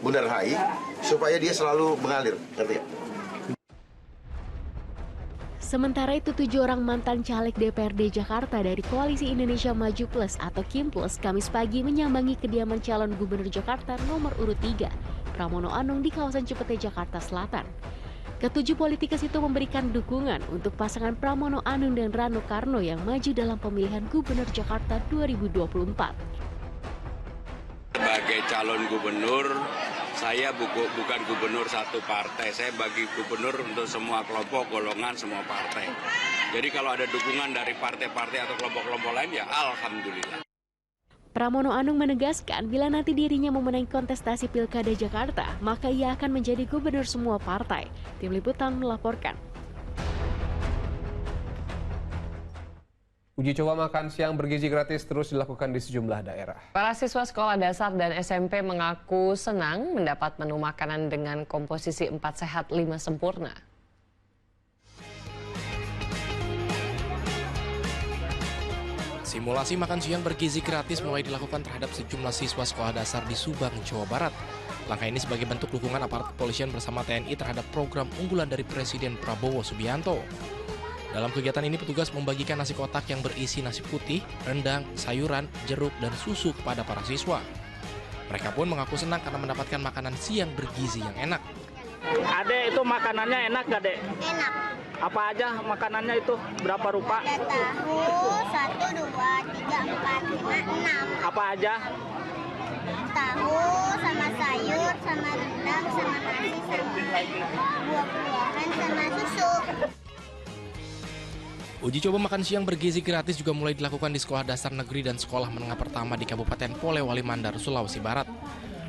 Bundaran HI supaya dia selalu mengalir, ngerti gak? Sementara itu, 7 orang mantan caleg DPRD Jakarta dari Koalisi Indonesia Maju Plus atau KIM Plus Kamis pagi menyambangi kediaman calon gubernur Jakarta nomor urut 3, Pramono Anung di kawasan Cipete, Jakarta Selatan. Ketujuh politikus itu memberikan dukungan untuk pasangan Pramono Anung dan Rano Karno yang maju dalam pemilihan gubernur Jakarta 2024. Sebagai calon gubernur, Saya bukan gubernur satu partai, saya bagi gubernur untuk semua kelompok, golongan, semua partai. Jadi kalau ada dukungan dari partai-partai atau kelompok-kelompok lain, ya alhamdulillah. Pramono Anung menegaskan bila nanti dirinya memenangi kontestasi Pilkada Jakarta, maka ia akan menjadi gubernur semua partai. Tim Liputan melaporkan. Uji coba makan siang bergizi gratis terus dilakukan di sejumlah daerah. Para siswa sekolah dasar dan SMP mengaku senang mendapat menu makanan dengan komposisi 4 sehat 5 sempurna. Simulasi makan siang bergizi gratis mulai dilakukan terhadap sejumlah siswa sekolah dasar di Subang, Jawa Barat. Langkah ini sebagai bentuk dukungan aparat kepolisian bersama TNI terhadap program unggulan dari Presiden Prabowo Subianto. Dalam kegiatan ini petugas membagikan nasi kotak yang berisi nasi putih, rendang, sayuran, jeruk, dan susu kepada para siswa. Mereka pun mengaku senang karena mendapatkan makanan siang bergizi yang enak. Adek, itu makanannya enak gak, Dek? Enak. Apa aja makanannya itu? Berapa rupa? Ada tahu, 1, 2, 3, 4, 5, 6. Apa aja? Tahu, sama sayur, sama rendang, sama nasi, sama buah-buahan, sama susu. Uji coba makan siang bergizi gratis juga mulai dilakukan di sekolah dasar negeri dan sekolah menengah pertama di Kabupaten Polewali Mandar, Sulawesi Barat.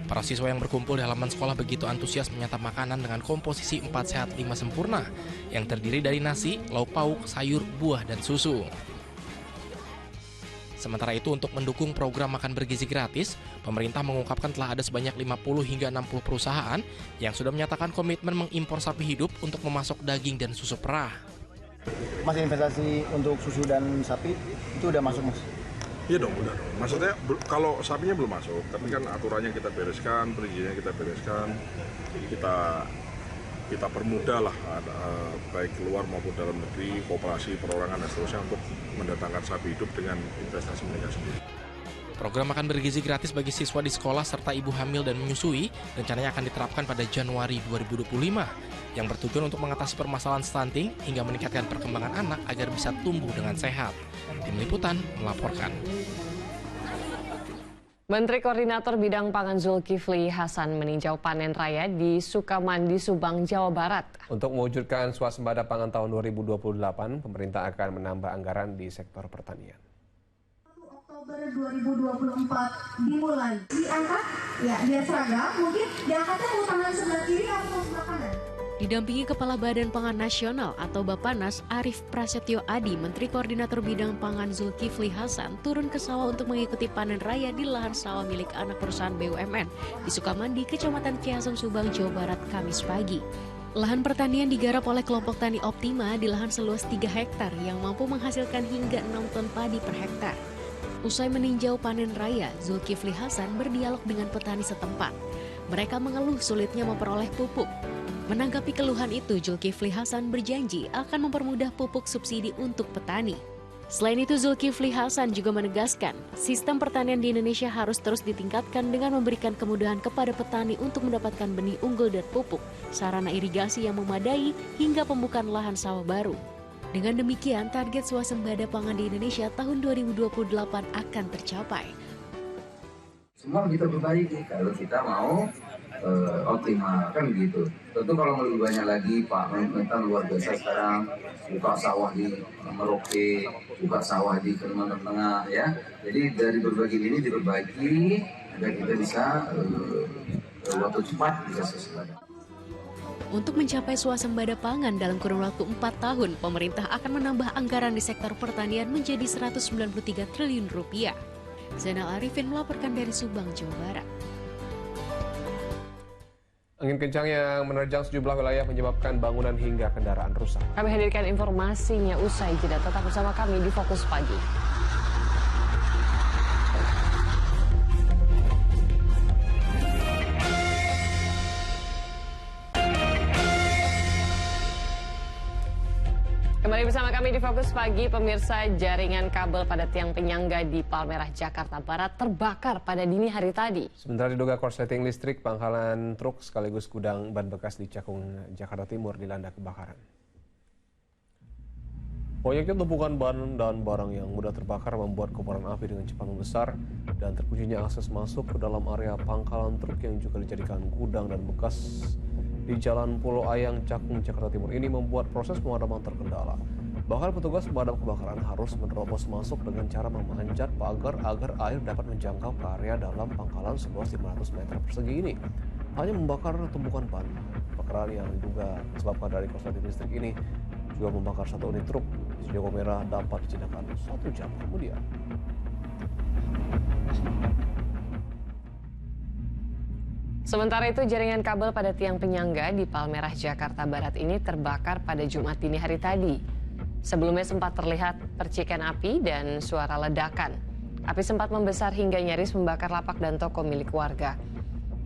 Para siswa yang berkumpul di halaman sekolah begitu antusias menyantap makanan dengan komposisi 4 sehat 5 sempurna yang terdiri dari nasi, lauk pauk, sayur, buah, dan susu. Sementara itu untuk mendukung program makan bergizi gratis, pemerintah mengungkapkan telah ada sebanyak 50 hingga 60 perusahaan yang sudah menyatakan komitmen mengimpor sapi hidup untuk memasok daging dan susu perah. Mas, investasi untuk susu dan sapi itu udah masuk, Mas? Iya dong, udah dong. Maksudnya kalau sapinya belum masuk, tapi kan aturannya kita bereskan, perizinannya kita bereskan, kita permudah lah, baik luar maupun dalam negeri, koperasi, perorangan dan seterusnya untuk mendatangkan sapi hidup dengan investasi mereka sendiri. Program makan bergizi gratis bagi siswa di sekolah serta ibu hamil dan menyusui rencananya akan diterapkan pada Januari 2025 yang bertujuan untuk mengatasi permasalahan stunting hingga meningkatkan perkembangan anak agar bisa tumbuh dengan sehat. Tim Liputan melaporkan. Menteri Koordinator Bidang Pangan Zulkifli Hasan meninjau panen raya di Sukamandi, Subang, Jawa Barat. Untuk mewujudkan swasembada pangan tahun 2028, pemerintah akan menambah anggaran di sektor pertanian. Oktober 2024 dimulai. Diangkat, ya biar seragam, mungkin diangkatnya mau tangan sebelah kiri atau sebelah kanan. Didampingi Kepala Badan Pangan Nasional atau Bappenas Arief Prasetyo Adi, Menteri Koordinator Bidang Pangan Zulkifli Hasan turun ke sawah untuk mengikuti panen raya di lahan sawah milik anak perusahaan BUMN di Sukamandi, Kecamatan Ciasem, Subang, Jawa Barat, Kamis pagi. Lahan pertanian digarap oleh kelompok Tani Optima di lahan seluas 3 hektar yang mampu menghasilkan hingga 6 ton padi per hektar. Usai meninjau panen raya, Zulkifli Hasan berdialog dengan petani setempat. Mereka mengeluh sulitnya memperoleh pupuk. Menanggapi keluhan itu, Zulkifli Hasan berjanji akan mempermudah pupuk subsidi untuk petani. Selain itu, Zulkifli Hasan juga menegaskan, sistem pertanian di Indonesia harus terus ditingkatkan dengan memberikan kemudahan kepada petani untuk mendapatkan benih unggul dan pupuk, sarana irigasi yang memadai, hingga pembukaan lahan sawah baru. Dengan demikian, target swasembada pangan di Indonesia tahun 2028 akan tercapai. Semua kita perbaiki kalau kita mau optimal, kan begitu. Tentu kalau lebih banyak lagi, Pak Mentan luar biasa sekarang buka sawah di Merauke, buka sawah di Kalimantan Tengah, ya. Jadi dari berbagai ini diperbaiki agar kita bisa waktu cepat bisa swasembada. Untuk mencapai swasembada pangan dalam kurun waktu 4 tahun, pemerintah akan menambah anggaran di sektor pertanian menjadi 193 triliun rupiah. Zainal Arifin melaporkan dari Subang, Jawa Barat. Angin kencang yang menerjang sejumlah wilayah menyebabkan bangunan hingga kendaraan rusak. Kami hadirkan informasinya usai jeda. Tetap bersama kami di Fokus Pagi. Kembali bersama kami di Fokus Pagi, pemirsa. Jaringan kabel pada tiang penyangga di Palmerah, Jakarta Barat terbakar pada dini hari tadi. Sementara diduga korsleting listrik, pangkalan truk sekaligus gudang ban bekas di Cakung, Jakarta Timur dilanda kebakaran. Banyaknya tumpukan ban dan barang yang mudah terbakar membuat kobaran api dengan cepat membesar dan terkuncinya akses masuk ke dalam area pangkalan truk yang juga dijadikan gudang dan bekas di Jalan Pulau Ayang, Cakung, Jakarta Timur ini membuat proses pemadaman terkendala. Bahkan petugas pemadam kebakaran harus menerobos masuk dengan cara memanjat pagar agar air dapat menjangkau ke area dalam pangkalan seluas 500 meter persegi ini. Hanya membakar tumpukan ban. Kebakaran yang diduga disebabkan dari korsleting listrik ini juga membakar satu unit truk. Sejauh merah dapat dijinakan 1 jam kemudian. Sementara itu, jaringan kabel pada tiang penyangga di Palmerah, Jakarta Barat ini terbakar pada Jumat dini hari tadi. Sebelumnya sempat terlihat percikan api dan suara ledakan. Api sempat membesar hingga nyaris membakar lapak dan toko milik warga.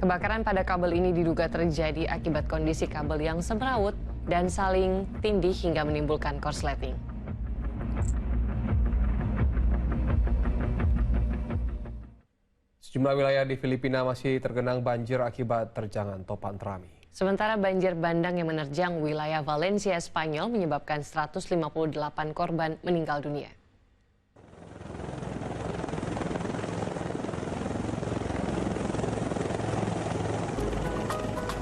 Kebakaran pada kabel ini diduga terjadi akibat kondisi kabel yang semrawut dan saling tindih hingga menimbulkan korsleting. Sejumlah wilayah di Filipina masih tergenang banjir akibat terjangan topan Trami. Sementara banjir bandang yang menerjang wilayah Valencia, Spanyol menyebabkan 158 korban meninggal dunia.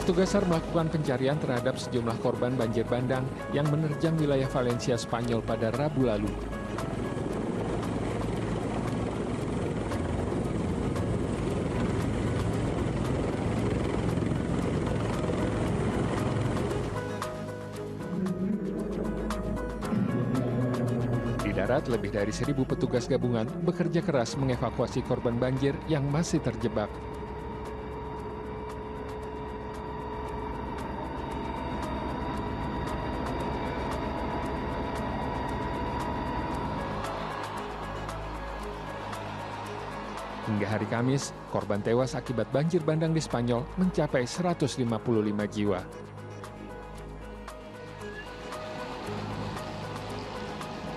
Petugas SAR melakukan pencarian terhadap sejumlah korban banjir bandang yang menerjang wilayah Valencia, Spanyol pada Rabu lalu. Darat, lebih dari 1.000 petugas gabungan bekerja keras mengevakuasi korban banjir yang masih terjebak. Hingga hari Kamis, korban tewas akibat banjir bandang di Spanyol mencapai 155 jiwa.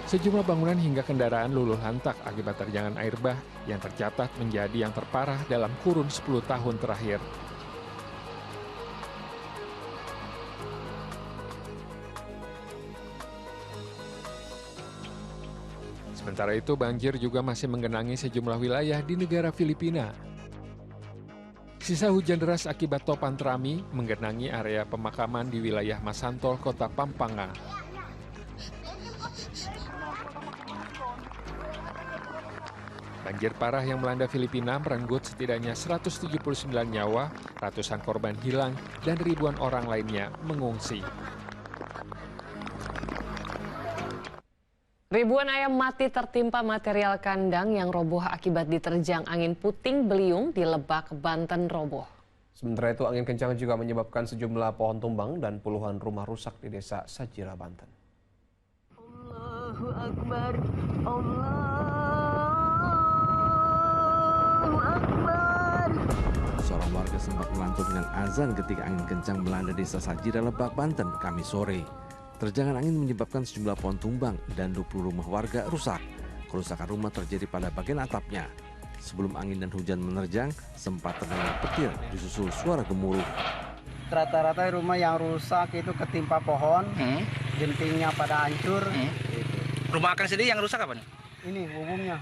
Sejumlah bangunan hingga kendaraan luluh lantak akibat terjangan air bah yang tercatat menjadi yang terparah dalam kurun 10 tahun terakhir. Sementara itu, banjir juga masih menggenangi sejumlah wilayah di negara Filipina. Sisa hujan deras akibat topan Trami menggenangi area pemakaman di wilayah Masantol, kota Pampanga. Banjir parah yang melanda Filipina merenggut setidaknya 179 nyawa, ratusan korban hilang, dan ribuan orang lainnya mengungsi. Ribuan ayam mati tertimpa material kandang yang roboh akibat diterjang angin puting beliung di Lebak, Banten roboh. Sementara itu, angin kencang juga menyebabkan sejumlah pohon tumbang dan puluhan rumah rusak di desa Sajira, Banten. Allahu Akbar, Allahu Akbar. Seorang warga sempat melantunkan azan ketika angin kencang melanda desa Sajira, Lebak, Banten, Kamis sore. Terjangan angin menyebabkan sejumlah pohon tumbang dan 20 rumah warga rusak. Kerusakan rumah terjadi pada bagian atapnya. Sebelum angin dan hujan menerjang, sempat terdengar petir disusul suara gemuruh. Rata-rata rumah yang rusak itu ketimpa pohon, gentingnya pada hancur. Rumah akan sendiri yang rusak apa nih? Ini umumnya,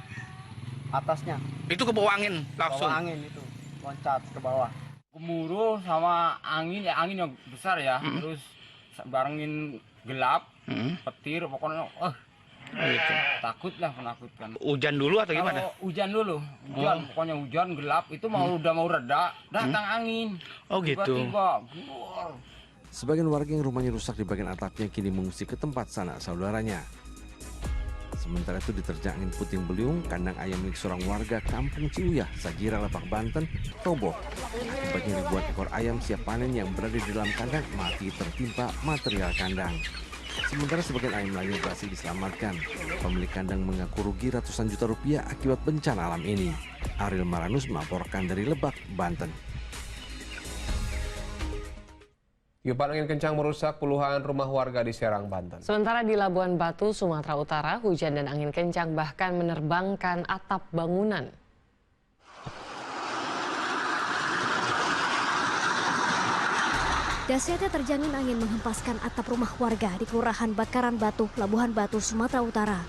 atasnya. Itu ke bawah angin langsung? Bawah angin itu, loncat ke bawah. Gemuruh sama angin, ya angin yang besar ya, terus barengin gelap, petir, pokoknya gitu. Takut lah, menakutkan. Hujan dulu atau gimana? Hujan dulu, pokoknya hujan gelap, itu udah mau reda, datang angin. Oh gitu. Tiba-tiba, Sebagian warga yang rumahnya rusak di bagian atapnya kini mengungsi ke tempat sanak saudaranya. Sementara itu diterjang angin puting beliung, kandang ayam milik seorang warga Kampung Ciuyah, Sajira, Lebak, Banten, roboh. Akibatnya ribuan ekor ayam siap panen yang berada di dalam kandang mati tertimpa material kandang. Sementara sebagian ayam lainnya berhasil diselamatkan. Pemilik kandang mengaku rugi ratusan juta rupiah akibat bencana alam ini. Ariel Maranus melaporkan dari Lebak, Banten. Tiupan angin kencang merusak puluhan rumah warga di Serang, Banten. Sementara di Labuan Batu, Sumatera Utara, hujan dan angin kencang bahkan menerbangkan atap bangunan. Dahsyatnya terjangan angin menghempaskan atap rumah warga di Kelurahan Bakaran Batu, Labuhan Batu, Sumatera Utara.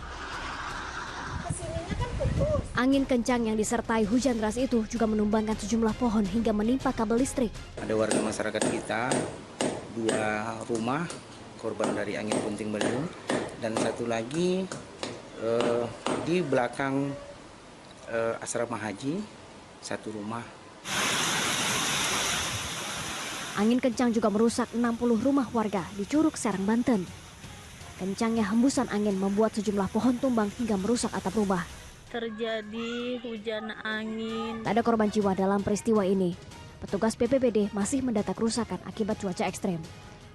Angin kencang yang disertai hujan deras itu juga menumbangkan sejumlah pohon hingga menimpa kabel listrik. Ada warga masyarakat kita, 2 rumah korban dari angin puting beliung, dan satu lagi di belakang asrama haji, 1 rumah. Angin kencang juga merusak 60 rumah warga di Curug, Serang, Banten. Kencangnya hembusan angin membuat sejumlah pohon tumbang hingga merusak atap rumah. Terjadi hujan angin. Tak ada korban jiwa dalam peristiwa ini. Petugas BPBD masih mendata kerusakan akibat cuaca ekstrem.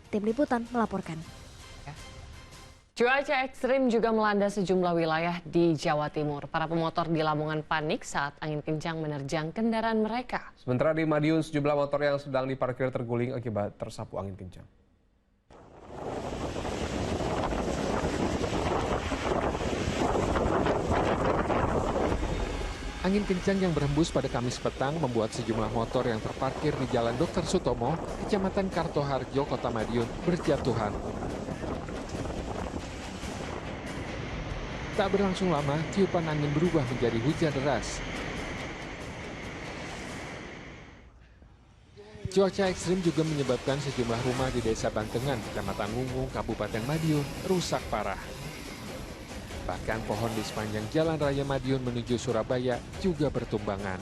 Tim Liputan melaporkan. Cuaca ekstrim juga melanda sejumlah wilayah di Jawa Timur. Para pemotor di Lamongan panik saat angin kencang menerjang kendaraan mereka. Sementara di Madiun, sejumlah motor yang sedang diparkir terguling akibat tersapu angin kencang. Angin kencang yang berhembus pada Kamis petang membuat sejumlah motor yang terparkir di Jalan Dr. Sutomo, Kecamatan Kartoharjo, Kota Madiun, berjatuhan. Tak berlangsung lama, tiupan angin berubah menjadi hujan deras. Cuaca ekstrim juga menyebabkan sejumlah rumah di Desa Bantengan, Kecamatan Wungu, Kabupaten Madiun, rusak parah. Bahkan pohon di sepanjang Jalan Raya Madiun menuju Surabaya juga bertumbangan.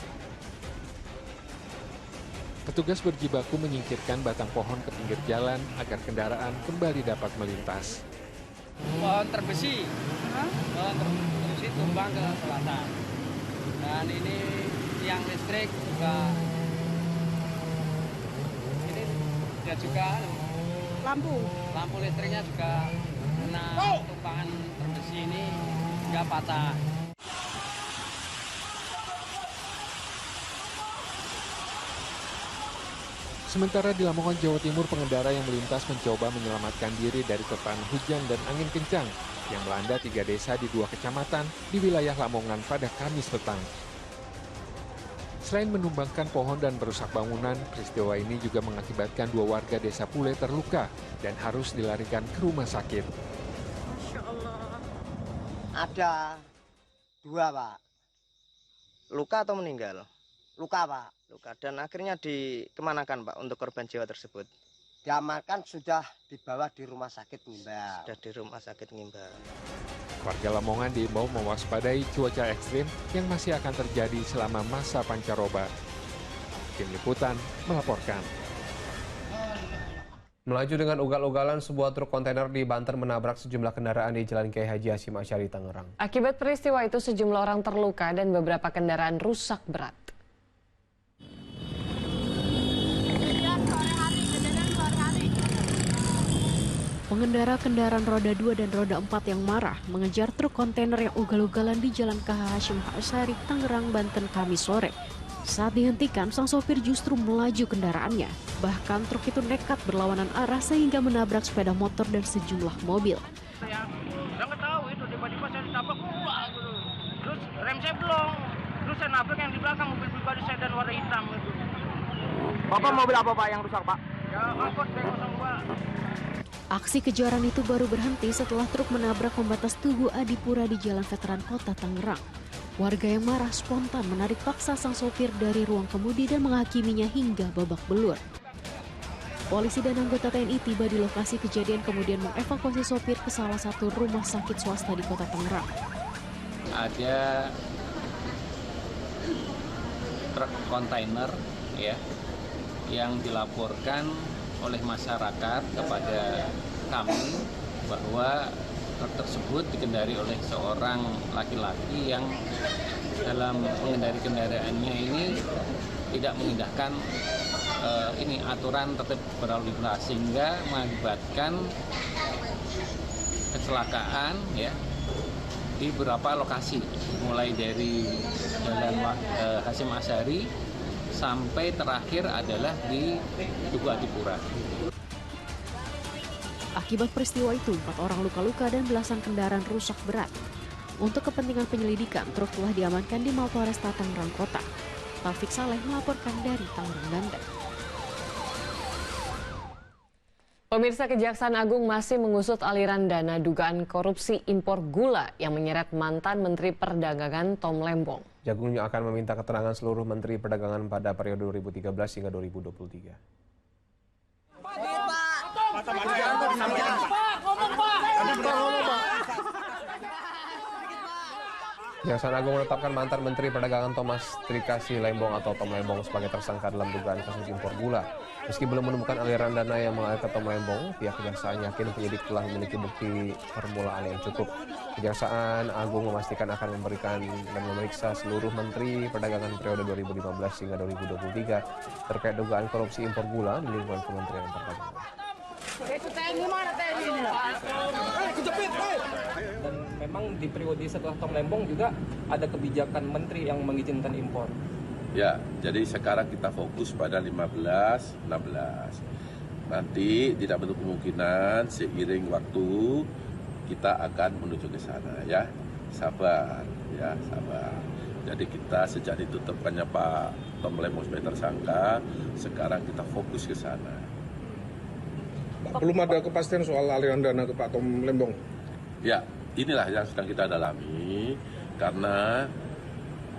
Petugas berjibaku menyingkirkan batang pohon ke pinggir jalan agar kendaraan kembali dapat melintas. Pohon terbesi, pohon terbesi tumbang ke selatan. Dan ini tiang listrik juga, ini dia juga lampu listriknya juga kena tumpangan terbesi ini hingga patah. Sementara di Lamongan, Jawa Timur, pengendara yang melintas mencoba menyelamatkan diri dari terpaan hujan dan angin kencang yang melanda 3 desa di 2 kecamatan di wilayah Lamongan pada Kamis petang. Selain menumbangkan pohon dan merusak bangunan, peristiwa ini juga mengakibatkan 2 warga desa Pule terluka dan harus dilarikan ke rumah sakit. Ada 2, Pak. Luka atau meninggal? Luka, Pak. Luka, dan akhirnya dikemanakan, Pak, untuk korban jiwa tersebut? Diamankan, sudah dibawa di rumah sakit Ngimbal. Sudah di rumah sakit Ngimbal. Warga Lamongan diimbau mewaspadai cuaca ekstrim yang masih akan terjadi selama masa pancaroba. Tim Liputan melaporkan. Melaju dengan ugal-ugalan, sebuah truk kontainer di Banten menabrak sejumlah kendaraan di Jalan Kiai Haji Hasyim Asy'ari, Tangerang. Akibat peristiwa itu sejumlah orang terluka dan beberapa kendaraan rusak berat. Pengendara kendaraan roda 2 dan roda 4 yang marah mengejar truk kontainer yang ugal-ugalan di Jalan KH Hasyim Asy'ari, Tangerang, Banten, Kamis sore. Saat dihentikan, sang sopir justru melaju kendaraannya. Bahkan truk itu nekat berlawanan arah sehingga menabrak sepeda motor dan sejumlah mobil. Saya nggak tahu itu, tiba-tiba saya ditabrak, gitu. Terus rem saya belum, terus saya nabrak yang di belakang mobil pribadi saya dan warna hitam gitu. Bapak mobil apa, Pak, yang rusak, Pak? Ya angkot B02. Aksi kejaran itu baru berhenti setelah truk menabrak pembatas Tugu Adipura di Jalan Veteran Kota Tangerang. Warga yang marah spontan menarik paksa sang sopir dari ruang kemudi dan menghakiminya hingga babak belur. Polisi dan anggota TNI tiba di lokasi kejadian kemudian mengevakuasi sopir ke salah satu rumah sakit swasta di Kota Tangerang. Ada truk kontainer ya yang dilaporkan oleh masyarakat kepada kami bahwa truk tersebut dikendari oleh seorang laki-laki yang dalam mengendari kendaraannya ini tidak mengindahkan aturan tertib berlalu lintas sehingga mengakibatkan kecelakaan ya di beberapa lokasi mulai dari Jalan Hasyim Asy'ari sampai terakhir adalah di Tugu Adipura. Akibat peristiwa itu, 4 orang luka-luka dan belasan kendaraan rusak berat. Untuk kepentingan penyelidikan, truk telah diamankan di Mapolresta Tangerang Kota. Taufik Saleh melaporkan dari Tangerang, Banten. Pemirsa, Kejaksaan Agung masih mengusut aliran dana dugaan korupsi impor gula yang menyeret mantan Menteri Perdagangan Tom Lembong. Jagung akan meminta keterangan seluruh Menteri Perdagangan pada periode 2013 hingga 2023. Kejaksaan Agung menetapkan mantan Menteri Perdagangan Thomas Trikasih Lembong atau Tom Lembong sebagai tersangka dalam dugaan kasus impor gula. Meski belum menemukan aliran dana yang mengalir ke Tom Lembong, pihak kejaksaan yakin penyidik telah memiliki bukti permulaan yang cukup. Kejaksaan Agung memastikan akan memberikan dan memeriksa seluruh Menteri Perdagangan periode 2015 hingga 2023 terkait dugaan korupsi impor gula di lingkungan Kementerian Perdagangan. Dan memang di periode setelah Tom Lembong juga ada kebijakan menteri yang mengizinkan impor. Ya, jadi sekarang kita fokus pada 15-16. Nanti tidak menutup kemungkinan seiring waktu kita akan menuju ke sana ya. Sabar, ya sabar. Jadi kita sejak ditetapkannya Pak Tom Lembong sebagai tersangka, sekarang kita fokus ke sana. Belum ada kepastian soal aliran dana ke Pak Tom Lembong? Ya, inilah yang sedang kita dalami, karena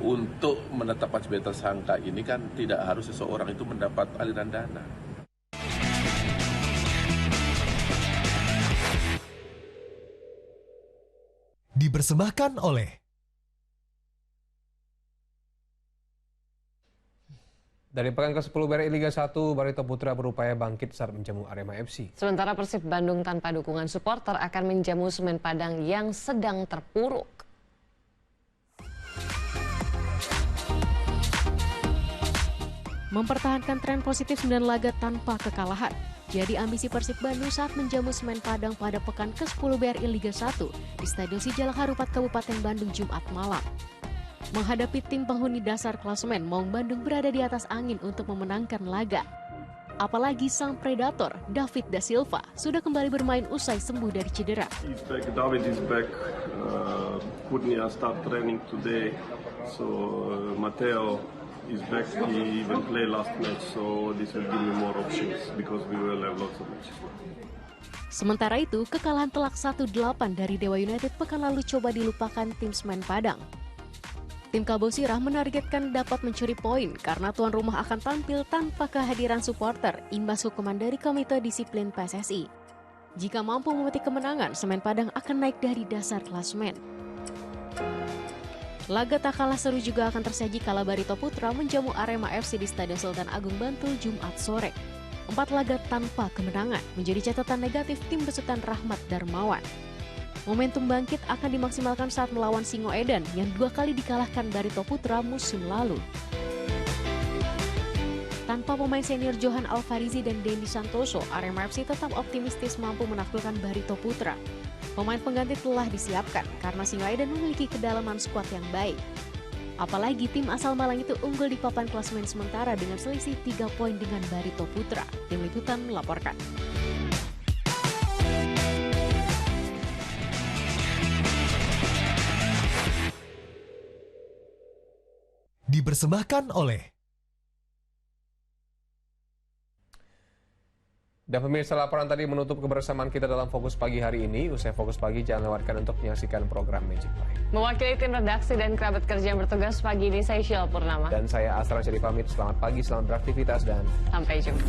untuk menetapkan sebagai tersangka ini kan tidak harus seseorang itu mendapat aliran dana. Dipersembahkan oleh Dari pekan ke-10 BRI Liga 1, Barito Putra berupaya bangkit saat menjamu Arema FC. Sementara Persib Bandung tanpa dukungan supporter akan menjamu Semen Padang yang sedang terpuruk. Mempertahankan tren positif 9 laga tanpa kekalahan jadi ambisi Persib Bandung saat menjamu Semen Padang pada pekan ke-10 BRI Liga 1 di Stadion Sijalak Harupat Kabupaten Bandung Jumat malam. Menghadapi tim penghuni dasar klasemen, Maung Bandung berada di atas angin untuk memenangkan laga. Apalagi sang predator David da Silva sudah kembali bermain usai sembuh dari cedera. David is back. Kurnia start training today. So Mateo is back. He even play last match. So this will give me more options because we will have lots of matches. Sementara itu, kekalahan telak 1-8 dari Dewa United pekan lalu coba dilupakan tim Semen Padang. Tim Kalbo Sirah menargetkan dapat mencuri poin karena tuan rumah akan tampil tanpa kehadiran supporter imbas hukuman dari Komite Disiplin PSSI. Jika mampu memetik kemenangan, Semen Padang akan naik dari dasar klasemen. Laga tak kalah seru juga akan tersaji kala Barito Putra menjamu Arema FC di Stadion Sultan Agung Bantul Jumat sore. 4 laga tanpa kemenangan menjadi catatan negatif tim besutan Rahmat Darmawan. Momentum bangkit akan dimaksimalkan saat melawan Singo Edan yang 2 kali dikalahkan Barito Putra musim lalu. Tanpa pemain senior Johan Alfarizi dan Dendi Santoso, Arema FC tetap optimistis mampu menaklukkan Barito Putra. Pemain pengganti telah disiapkan karena Singo Edan memiliki kedalaman skuad yang baik. Apalagi tim asal Malang itu unggul di papan klasemen sementara dengan selisih 3 poin dengan Barito Putra. Tim Liputan melaporkan. Dipersembahkan oleh Dan pemirsa, laporan tadi menutup kebersamaan kita dalam Fokus Pagi hari ini. Usai Fokus Pagi, jangan lewatkan untuk menyaksikan program Magic Live. Mewakili tim redaksi dan kerabat kerja yang bertugas pagi ini, saya Sheila Purnama. Dan saya Asran jadi pamit. Selamat pagi, selamat beraktivitas, dan sampai jumpa.